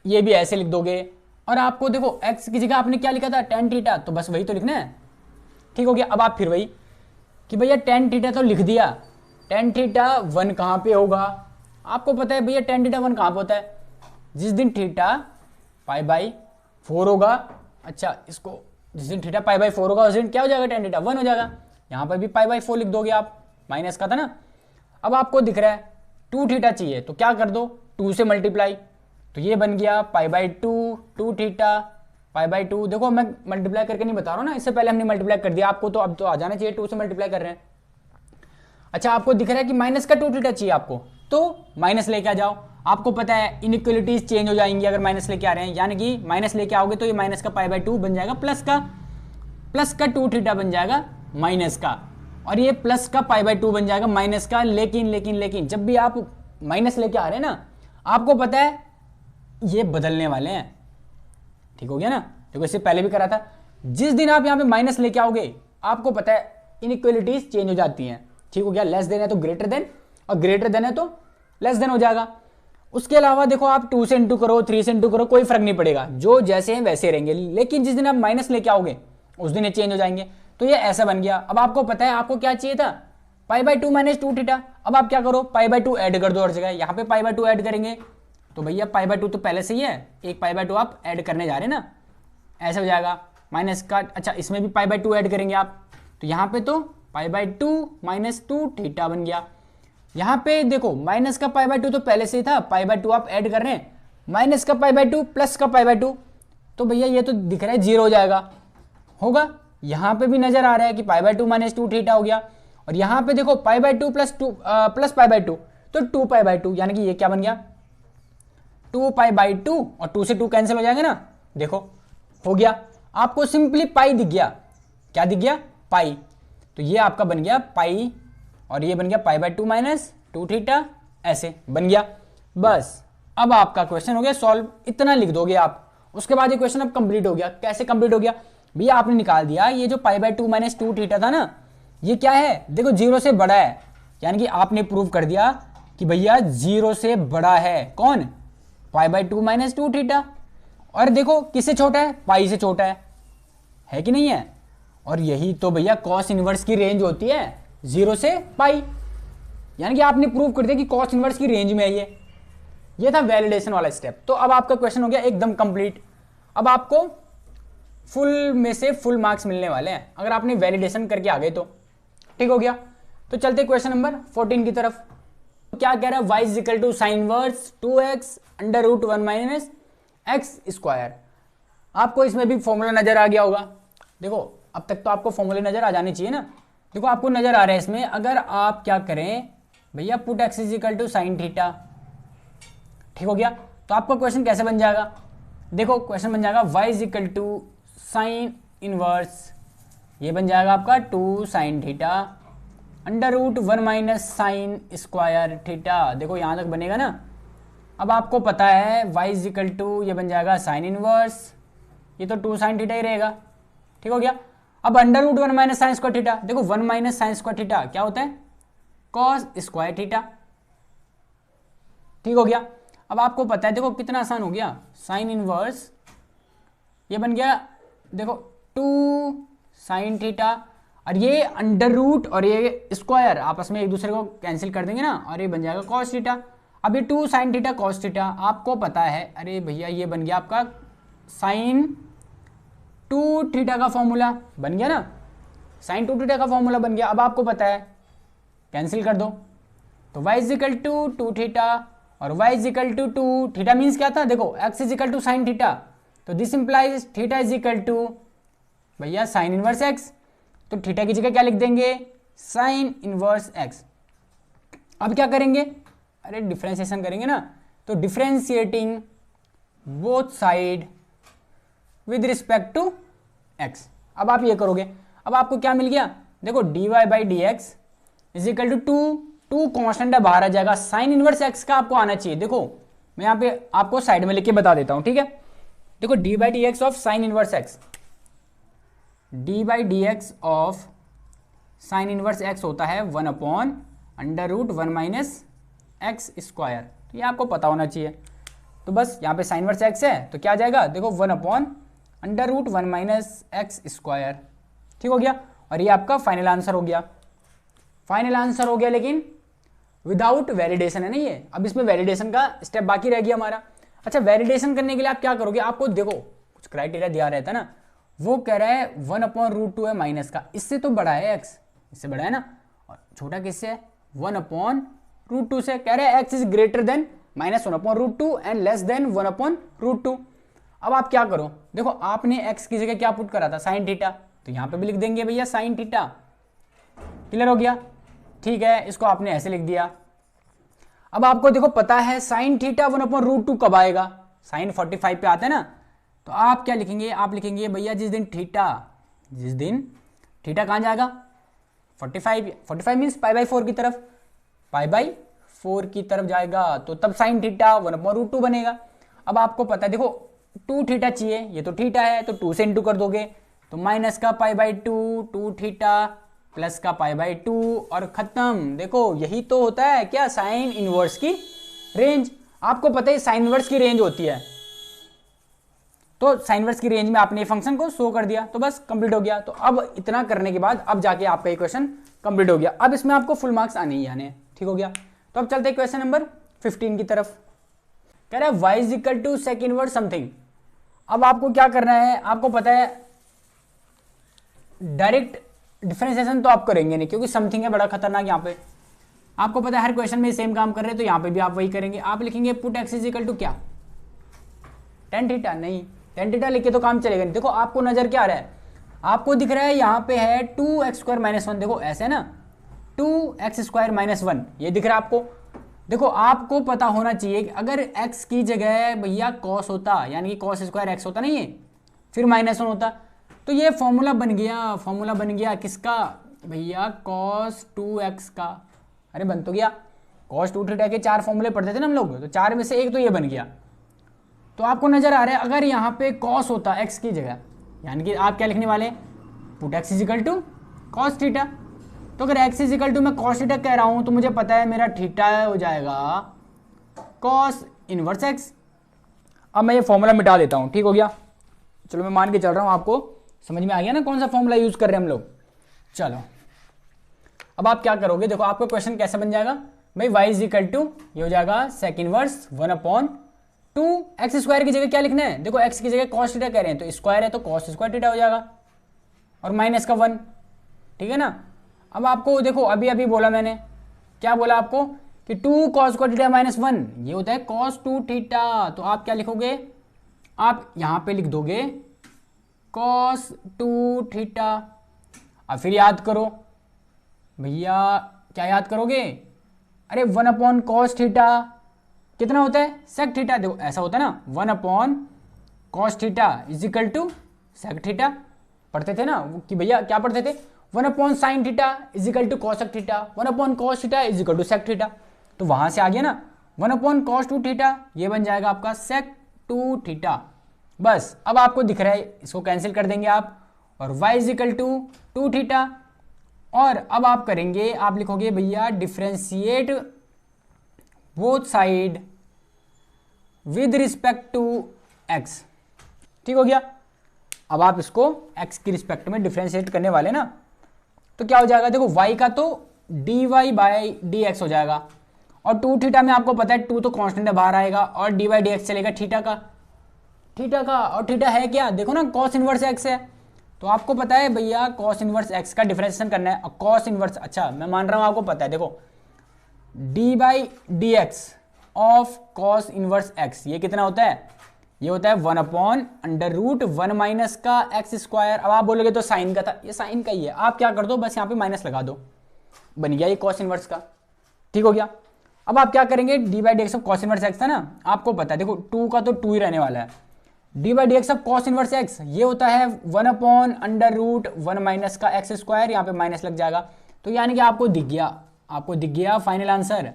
ये भी ऐसे लिख दोगे, और आपको देखो एक्स की जगह आपने क्या लिखा था, टेन थीटा, तो बस वही तो लिखना है। ठीक हो गया। अब आप फिर वही कि भैया टेन थीटा तो लिख दिया, टेन थीटा वन कहाँ पे होगा, आपको पता है भैया टेन थीटा वन कहाँ पे होता है, जिस दिन थीटा पाई बाई फोर होगा। अच्छा, इसको जिस दिन थीटा पाई बाई फोर होगा उस दिन क्या हो जाएगा, टेन थीटा वन हो जाएगा। यहाँ पर भी पाई बाई फोर लिख दोगे आप, माइनस का था ना। अब आपको दिख रहा है टू थीटा चाहिए, तो क्या कर दो, टू से मल्टीप्लाई, तो ये बन गया pi by two, two theta pi by two. देखो मैं मल्टीप्लाई करके नहीं बता रहा हूँ ना, इससे पहले हमने मल्टीप्लाई कर दिया आपको, तो अब तो आ जाना चाहिए, टू से मल्टीप्लाई कर रहे हैं। अच्छा, आपको दिख रहा है कि माइनस का टू थीटा चाहिए आपको, तो माइनस लेके आ जाओ। आपको पता है इनइक्वलिटीज चेंज हो जाएंगी अगर माइनस लेके आ रहे हैं, यानी कि माइनस लेके आओगे तो ये माइनस का पाई बाई टू बन जाएगा प्लस का टू थीटा बन जाएगा माइनस का, और ये प्लस का पाई बाई टू बन जाएगा माइनस का। लेकिन जब भी आप माइनस लेके आ रहे हैं ना, आपको पता है ये बदलने वाले हैं। ठीक हो गया ना, देखो इससे पहले भी करा था, जिस दिन आप यहाँ पे माइनस लेके आओगे आपको पता है इनइक्वलिटीज चेंज हो जाती हैं। ठीक हो गया, लेस देन है तो ग्रेटर देन, और ग्रेटर देन है तो लेस देन हो जाएगा। उसके अलावा देखो आप टू से इंटू करो, थ्री से इंटू करो, कोई फर्क नहीं पड़ेगा, जो जैसे हैं वैसे रहेंगे, लेकिन जिस दिन आप माइनस लेके आओगे उस दिन ये चेंज हो जाएंगे। तो ये ऐसा बन गया। अब आपको पता है आपको क्या चाहिए था, पाई by to minus two theta. अब आप क्या करो, पाई बाई टू ऐड कर दो हर जगह, यहाँ पे पाई बाई टू ऐड करेंगे तो भैया पाई बाई टू तो पहले से ही है, एक पाई बाई टू आप ऐड करने जा रहे हैं ना, ऐसे हो जाएगा माइनस का। अच्छा, इसमें भी पाई बाई टू ऐड करेंगे आप, तो यहाँ पे तो पाई by to minus two theta बन गया। यहाँ पे देखो माइनस का पाई बाई टू तो पहले से ही था, पाई बाई टू आप ऐड कर रहे हैं, माइनस का पाई बाई टू प्लस का पाई बाई टू, तो भैया ये तो दिख रहा है जीरो हो जाएगा, होगा। यहाँ पे भी नजर आ रहा है कि पाई by to minus two theta हो गया, और यहाँ पे देखो पाई by two plus pi by to, तो टू पाई बाई टू, यानी कि ये क्या बन गया, टू पाई बाई टू, और टू से टू कैंसिल हो जाएंगे ना, देखो हो गया। आपको सिंपली पाई दिख गया, क्या दिख गया, पाई, तो ये आपका बन गया पाई, और ये बन गया pi by to minus two theta, ऐसे बन गया। बस अब आपका क्वेश्चन हो गया सॉल्व, इतना लिख दोगे आप। उसके बाद ये क्वेश्चन अब कंप्लीट हो गया। कैसे कंप्लीट हो गया भैया, आपने निकाल दिया ये जो पाई by to minus two theta था ना, ये क्या है, देखो जीरो से बड़ा है, यानी कि आपने प्रूव कर दिया कि भैया जीरो से बड़ा है कौन, पाई by to minus two theta. और देखो किससे छोटा है, पाई से छोटा है कि नहीं है। और यही तो भैया कॉस इनवर्स की रेंज होती है, जीरो से पाई, यानी कि आपने प्रूव कर दिया कि कॉस इनवर्स की रेंज में है ये था वैलिडेशन वाला स्टेप। तो अब आपका क्वेश्चन हो गया एकदम कंप्लीट। अब आपको फुल में से फुल मार्क्स मिलने वाले हैं अगर आपने वैलिडेशन करके आ गए तो। ठीक हो गया, तो चलते क्वेश्चन नंबर 14 की तरफ। क्या कह रहा है, y is equal to sine inverse 2x under root 1 minus x square. आपको इसमें भी फॉर्मूला नजर आ गया होगा। देखो अब तक तो आपको फॉर्मूले नजर आ जाने चाहिए ना। देखो आपको नजर आ रहा है इसमें, अगर आप क्या करें भैया, put x is equal to sine theta. ठीक हो गया, तो आपका क्वेश्चन कैसे बन जाएगा, देखो क्वेश्चन बन जाएगा y is equal to sine inverse, ये बन जाएगा आपका 2 sine theta under root 1 minus sine square theta. देखो यहाँ तक बनेगा ना। अब आपको पता है y इज इक्वल टू, ये बन जाएगा साइन इनवर्स, ये तो 2 साइन थीटा ही रहेगा। ठीक हो गया, अब under root 1 minus sine square theta, देखो 1 माइनस साइन स्क्वायर थीटा क्या होता है, कॉस स्क्वायर थीटा। ठीक हो गया, अब आपको पता है देखो कितना आसान हो गया, साइन इनवर्स ये बन गया देखो 2 साइन थीटा, और ये अंडर रूट और ये स्क्वायर आपस में एक दूसरे को कैंसिल कर देंगे ना, और ये बन जाएगा कॉस थीटा। अब ये 2 साइन थीटा कॉस थीटा आपको पता है, अरे भैया ये बन गया आपका साइन 2 थीटा का फॉर्मूला बन गया ना, साइन 2 थीटा का फॉर्मूला बन गया। अब आपको पता है कैंसिल कर दो, तो y is equal to 2 theta और y is equal to 2 theta means क्या था, देखो x is equal to sine theta, तो this implies theta is equal to भैया साइन इनवर्स x, तो थीटा की जगह क्या लिख देंगे, साइन इनवर्स x। अब क्या करेंगे, अरे डिफरेंशिएशन करेंगे ना, तो differentiating both side with respect to x। अब आप ये करोगे, अब आपको क्या मिल गया, देखो dy by d x is equal to 2 constant है बाहर आ जाएगा, साइन इनवर्स x का आपको आना चाहिए। देखो मैं यहाँ पे आपको साइड में लिख के बता देता हूँ, ठीक है। देखो d by d x of sine inverse x, d by d x of sine inverse x होता है 1 upon under root 1 minus x square, तो ये आपको पता होना चाहिए। तो बस यहाँ पे साइन इनवर्स एक्स है तो क्या आ जाएगा, देखो 1/√1 माइनस एक्स स्क्वायर, ठीक हो गया। और ये आपका फाइनल आंसर हो गया, फाइनल आंसर हो गया, लेकिन विदाउट वैलिडेशन है ना ये। अब इसमें वैलिडेशन का स्टेप बाकी रह गया हमारा। अच्छा, वैलिडेशन करने के लिए आप क्या करोगे, आपको देखो कुछ क्राइटेरिया दिया रहता है ना, वो कह रहा है 1/√2 है माइनस का, इससे तो बड़ा है एक्स, इससे बड़ा है ना, और छोटा किससे है, 1/√2 से। कह रहे हैं x is greater than -1/√2 and less than 1/√2। अब आप क्या करो, देखो आपने एक्स की जगह क्या पुट करा था, साइन थीटा, तो यहाँ पे भी लिख देंगे भैया साइन थीटा। क्लियर हो गया, ठीक है, इसको आपने ऐसे लिख दिया। अब आपको देखो पता है साइन थीटा 1/√2 कब आएगा, साइन 45 पे आता है ना, तो आप क्या लिखेंगे, आप लिखेंगे भैया जिस दिन थीटा कहाँ जाएगा, 45 मीन्स π/4 की तरफ, π/4 की तरफ जाएगा, तो तब साइन थीटा 1/√2 बनेगा। अब आपको पता है देखो 2 थीटा चाहिए, ये तो थीटा है तो 2 से इंटू कर दोगे, तो माइनस का π/2, 2 थीटा प्लस का π/2 और खत्म। देखो यही तो होता है क्या, साइन इनवर्स की रेंज। आपको पता है साइन इनवर्स की रेंज होती है, तो साइन इनवर्स की रेंज में आपने फंक्शन को शो कर दिया, तो बस कंप्लीट हो गया। तो अब इतना करने के बाद अब जाके आपका इक्वेशन कंप्लीट हो गया। अब इसमें आपको फुल मार्क्स आने ही आने, ठीक हो गया। तो अब चलते हैं क्वेश्चन नंबर 15 की तरफ। कह रहा है y is equal to sec inverse something. अब आपको क्या करना है, आपको पता है डायरेक्ट डिफरेंशिएशन तो आप करेंगे नहीं, क्योंकि समथिंग है बड़ा खतरनाक। यहाँ पे आपको पता है हर क्वेश्चन में सेम काम कर रहे हैं, तो यहाँ पे भी आप वही करेंगे। आप लिखेंगे put x is equal to क्या, tan थीटा, नहीं tan थीटा लिख के तो काम चलेगा नहीं। देखो आपको नजर क्या आ रहा है, आपको दिख रहा है यहाँ पे है 2x² - 1, देखो ऐसे है ना, 2x² - 1 ये दिख रहा है आपको। देखो आपको पता होना चाहिए कि अगर x की जगह भैया cos होता, यानी कि cos स्क्वायर x होता नहीं है, फिर -1 होता, तो ये फॉर्मूला बन गया किसका भैया, cos 2x का। अरे बन तो गया, cos 2 थीटा के 4 फॉर्मूले पढ़ते थे ना हम लोग, तो 4 में से एक तो ये बन गया। तो आपको नजर आ रहा है अगर यहाँ पे cos होता x की जगह, यानी कि आप क्या लिखने वाले, put x is equal to cos theta. तो अगर x इज इक्वल टू मैं cos थीटा कह रहा हूँ, तो मुझे पता है मेरा थीटा हो जाएगा cos इनवर्स x। अब मैं ये फॉर्मूला मिटा देता हूँ, ठीक हो गया। चलो मैं मान के चल रहा हूँ, आपको समझ में आ गया ना कौन सा फॉर्मूला यूज कर रहे हैं हम लोग। चलो अब आप क्या करोगे, देखो आपका क्वेश्चन कैसे बन जाएगा भाई, y इज इक्वल टू ये हो जाएगा सेक इनवर्स 1/2। एक्स स्क्वायर की जगह क्या लिखना है, देखो x की जगह cos थीटा कह रहे हैं, तो स्क्वायर है तो cos स्क्वायर थीटा हो जाएगा, और माइनस का 1, ठीक है ना। अब आपको देखो अभी बोला मैंने, क्या बोला आपको कि 2 cos स्क्वायर थीटा -1 ये होता है cos 2 थीटा। तो आप क्या लिखोगे, आप यहाँ पे लिख दोगे cos 2 थीटा। अब फिर याद करो भैया, क्या याद करोगे, अरे 1/cos थीटा कितना होता है, सेक थीटा। देखो ऐसा होता है ना, 1/cos theta is equal to sec theta. पढ़ते थे ना कि भैया क्या पढ़ते थे, 1/sin theta is equal to cosec theta, 1/cos theta is equal to sec theta. तो वहां से आ गया ना 1/cos 2 थीटा, ये बन जाएगा आपका सेक 2 थीटा। बस अब आपको दिख रहा है, इसको कैंसिल कर देंगे आप, और y is equal to 2 theta. और अब आप करेंगे, आप लिखोगे भैया differentiate both side with respect to x, ठीक हो गया। अब आप इसको x की रिस्पेक्ट में डिफ्रेंशिएट करने वाले ना, तो क्या हो जाएगा, देखो y का तो dy/dx हो जाएगा, और 2 थीटा में आपको पता है 2 तो कांस्टेंट है बाहर आएगा, और dy/dx चलेगा थीटा का, और थीटा है क्या, देखो ना cos इनवर्स x है, तो आपको पता है भैया cos इनवर्स x का डिफरेंशिएशन करना है। और cos इनवर्स, अच्छा मैं मान रहा हूँ आपको पता है, देखो dy/dx of cos inverse x ये कितना होता है, ये होता है 1/√1 माइनस का x स्क्वायर। अब आप बोलोगे तो साइन का था, ये साइन का ही है, आप क्या कर दो बस यहाँ पे माइनस लगा दो, बन गया ये cos इनवर्स का, ठीक हो गया। अब आप क्या करेंगे, dy/dx of cos inverse x था ना, आपको पता है देखो 2 का तो 2 ही रहने वाला है, dy/dx of cos inverse x ये होता है 1/√1 माइनस का x स्क्वायर, यहाँ पे माइनस लग जाएगा। तो यानी कि आपको दिख गया फाइनल आंसर।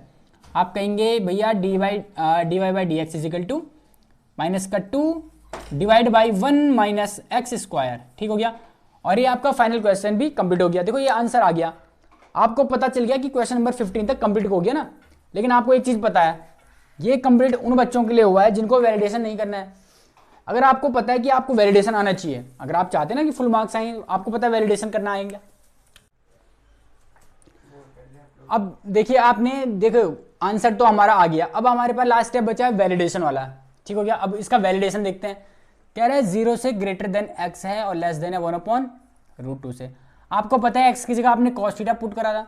आप कहेंगे भैया dy/dx is equal to minus का 2 divide by 1 minus x square, ठीक हो गया। और ये आपका फाइनल क्वेश्चन भी कंप्लीट हो गया। देखो ये आंसर आ गया, आपको पता चल गया कि क्वेश्चन नंबर 15 तक कंप्लीट हो गया ना। लेकिन आपको एक चीज़ पता है, ये कंप्लीट उन बच्चों के लिए हुआ है जिनको वैलिडेशन नहीं करना है। अगर आपको पता है कि आपको वैलिडेशन आना चाहिए, अगर आप चाहते हैं ना कि फुल मार्क्स आए, आपको पता है वैलिडेशन करना आएंगे। अब देखिए आपने देखो आंसर तो हमारा आ गया, अब हमारे पास लास्ट स्टेप बचा है वैलिडेशन वाला। ठीक हो गया, अब इसका वैलिडेशन देखते हैं। कह रहा है 0 से ग्रेटर देन x है और लेस देन है 1/√2 से। आपको पता है x की जगह आपने cos थीटा पुट करा था,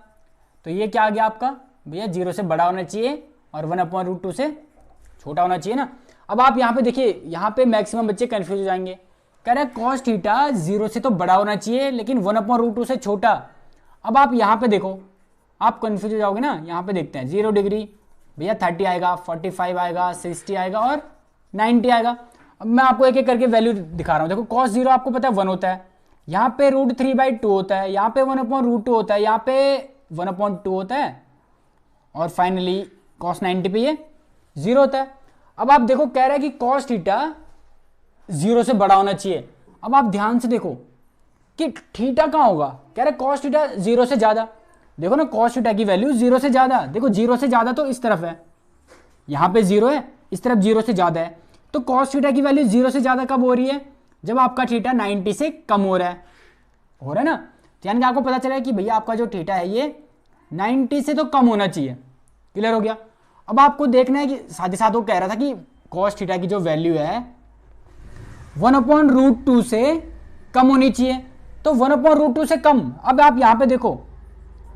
तो ये क्या आ गया आपका भैया 0 से बड़ा होना चाहिए और 1/√2 से छोटा होना चाहिए ना। अब आप यहाँ पे देखिए, यहाँ पे मैक्सिमम बच्चे कंफ्यूज हो जाएंगे। कह रहे हैं cos थीटा 0 से तो बड़ा होना चाहिए लेकिन 1/√2 से छोटा। अब आप यहाँ पे देखो, आप कंफ्यूज हो जाओगे ना। यहाँ पे देखते हैं 0 डिग्री भैया 30 आएगा, 45 आएगा, 60 आएगा और 90 आएगा। अब मैं आपको एक एक करके वैल्यू दिखा रहा हूँ। देखो cos 0 आपको पता है 1 होता है, यहाँ पे √3/2 होता है, यहाँ पे 1/√2 होता है, यहाँ पे 1/2 होता है और फाइनली cos 90 पे ये 0 होता है। अब आप देखो कह रहा है कि cos थीटा 0 से बड़ा होना चाहिए। अब आप ध्यान से देखो कि थीटा कहाँ होगा, कह रहा है cos थीटा 0 से ज़्यादा। देखो ना cos थीटा की वैल्यू 0 से ज़्यादा, देखो 0 से ज़्यादा तो इस तरफ है, यहाँ पे 0 है, इस तरफ 0 से ज़्यादा है। तो cos थीटा की वैल्यू 0 से ज़्यादा कब हो रही है, जब आपका थीटा 90 से कम हो रहा है ना। तो यानी कि आपको पता चला है कि भैया आपका जो थीटा है ये 90 से तो कम होना चाहिए। क्लियर हो गया। अब आपको देखना है कि साथ ही साथ वो कह रहा था कि cos थीटा की जो वैल्यू है 1/√2 से कम होनी चाहिए, तो 1/√2 से कम। अब आप यहाँ पे देखो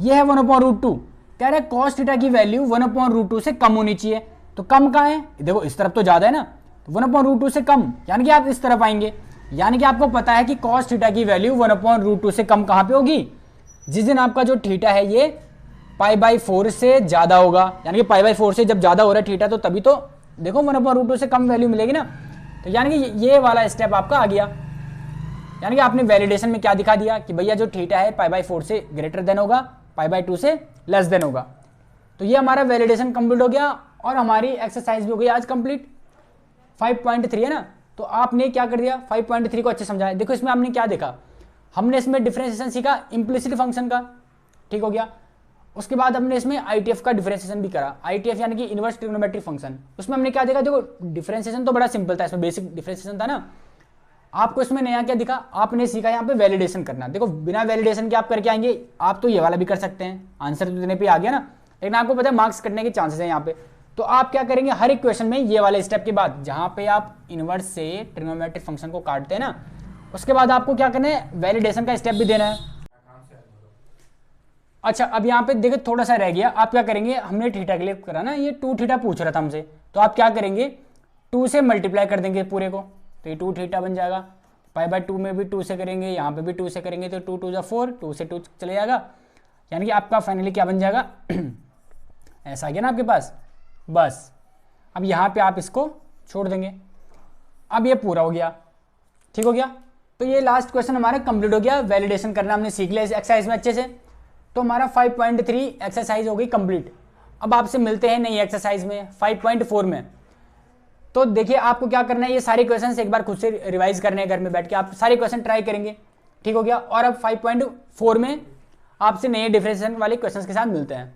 ये है 1/√2, कह रहा है cos थीटा की वैल्यू 1/√2 से कम होनी चाहिए, तो कम कहाँ है, देखो इस तरफ तो ज़्यादा है ना, तो 1/√2 से कम यानी कि आप इस तरफ आएंगे। यानी कि आपको पता है कि cos थीटा की वैल्यू 1/√2 से कम कहाँ पे होगी, जिस दिन आपका जो थीटा है ये π/4 से ज़्यादा होगा। यानी कि π/4 से जब ज़्यादा हो रहा है थीटा, तो तभी तो देखो 1/√2 से कम वैल्यू मिलेगी ना। तो यानी कि ये वाला स्टेप आपका आ गया। यानी कि आपने वैलिडेशन में क्या दिखा दिया कि भैया जो थीटा है π/4 से ग्रेटर देन होगा, π/2 से लेस देन होगा। तो ये हमारा वैलिडेशन कंप्लीट हो गया और हमारी एक्सरसाइज भी हो गई आज कंप्लीट। 5.3 है ना, तो आपने क्या कर दिया 5.3 को अच्छे समझाया। देखो इसमें हमने क्या देखा, हमने इसमें डिफरेंशिएशन सीखा इम्प्लिसिट फंक्शन का, ठीक हो गया। उसके बाद हमने इसमें ITF का डिफरेंशिएशन भी करा। ITF यानी कि इनवर्स ट्रिग्नोमेट्रिक फंक्शन। उसमें हमने क्या देखा, देखो डिफरेंशिएशन तो बड़ा सिंपल था, इसमें बेसिक डिफरेंशिएशन था ना। आपको इसमें नया क्या दिखा, आपने सीखा यहाँ पे वैलिडेशन करना। देखो बिना वैलिडेशन के आप करके आएंगे, आप तो ये वाला भी कर सकते हैं, आंसर तो देने पे आ गया ना, लेकिन आपको पता है मार्क्स कटने के चांसेस हैं यहाँ पे। तो आप क्या करेंगे, हर एक क्वेश्चन में ये वाले स्टेप के बाद जहाँ पे आप इनवर्स से ट्रिग्नोमेट्रिक फंक्शन को काटते हैं ना, उसके बाद आपको क्या करना है, वैलिडेशन का स्टेप भी देना है। अच्छा अब यहाँ पे देखो थोड़ा सा रह गया, आप क्या करेंगे, हमने थीटा के लिए करा ना, ये 2 थीटा पूछ रहा था हमसे, तो आप क्या करेंगे 2 से मल्टीप्लाई कर देंगे पूरे को, तो ये 2 थीटा बन जाएगा। π/2 में भी 2 से करेंगे, यहाँ पे भी 2 से करेंगे, तो 2 2 4, 2 से 2 चले जाएगा। यानी कि आपका फाइनली क्या बन जाएगा ऐसा आ गया ना आपके पास। बस अब यहाँ पे आप इसको छोड़ देंगे, अब ये पूरा हो गया, ठीक हो गया। तो ये लास्ट क्वेश्चन हमारा कंप्लीट हो गया, वैलिडेशन करना हमने सीख लिया इस एक्सरसाइज में अच्छे से। तो हमारा 5.3 एक्सरसाइज हो गई कंप्लीट। अब आपसे मिलते हैं नई एक्सरसाइज में 5.4 में। तो देखिए आपको क्या करना है, ये सारे क्वेश्चंस एक बार खुद से रिवाइज करने हैं, घर में बैठ के आप सारे क्वेश्चन ट्राई करेंगे, ठीक हो गया। और अब 5.4 में आपसे नए डिफरेंशिएशन वाले क्वेश्चंस के साथ मिलते हैं।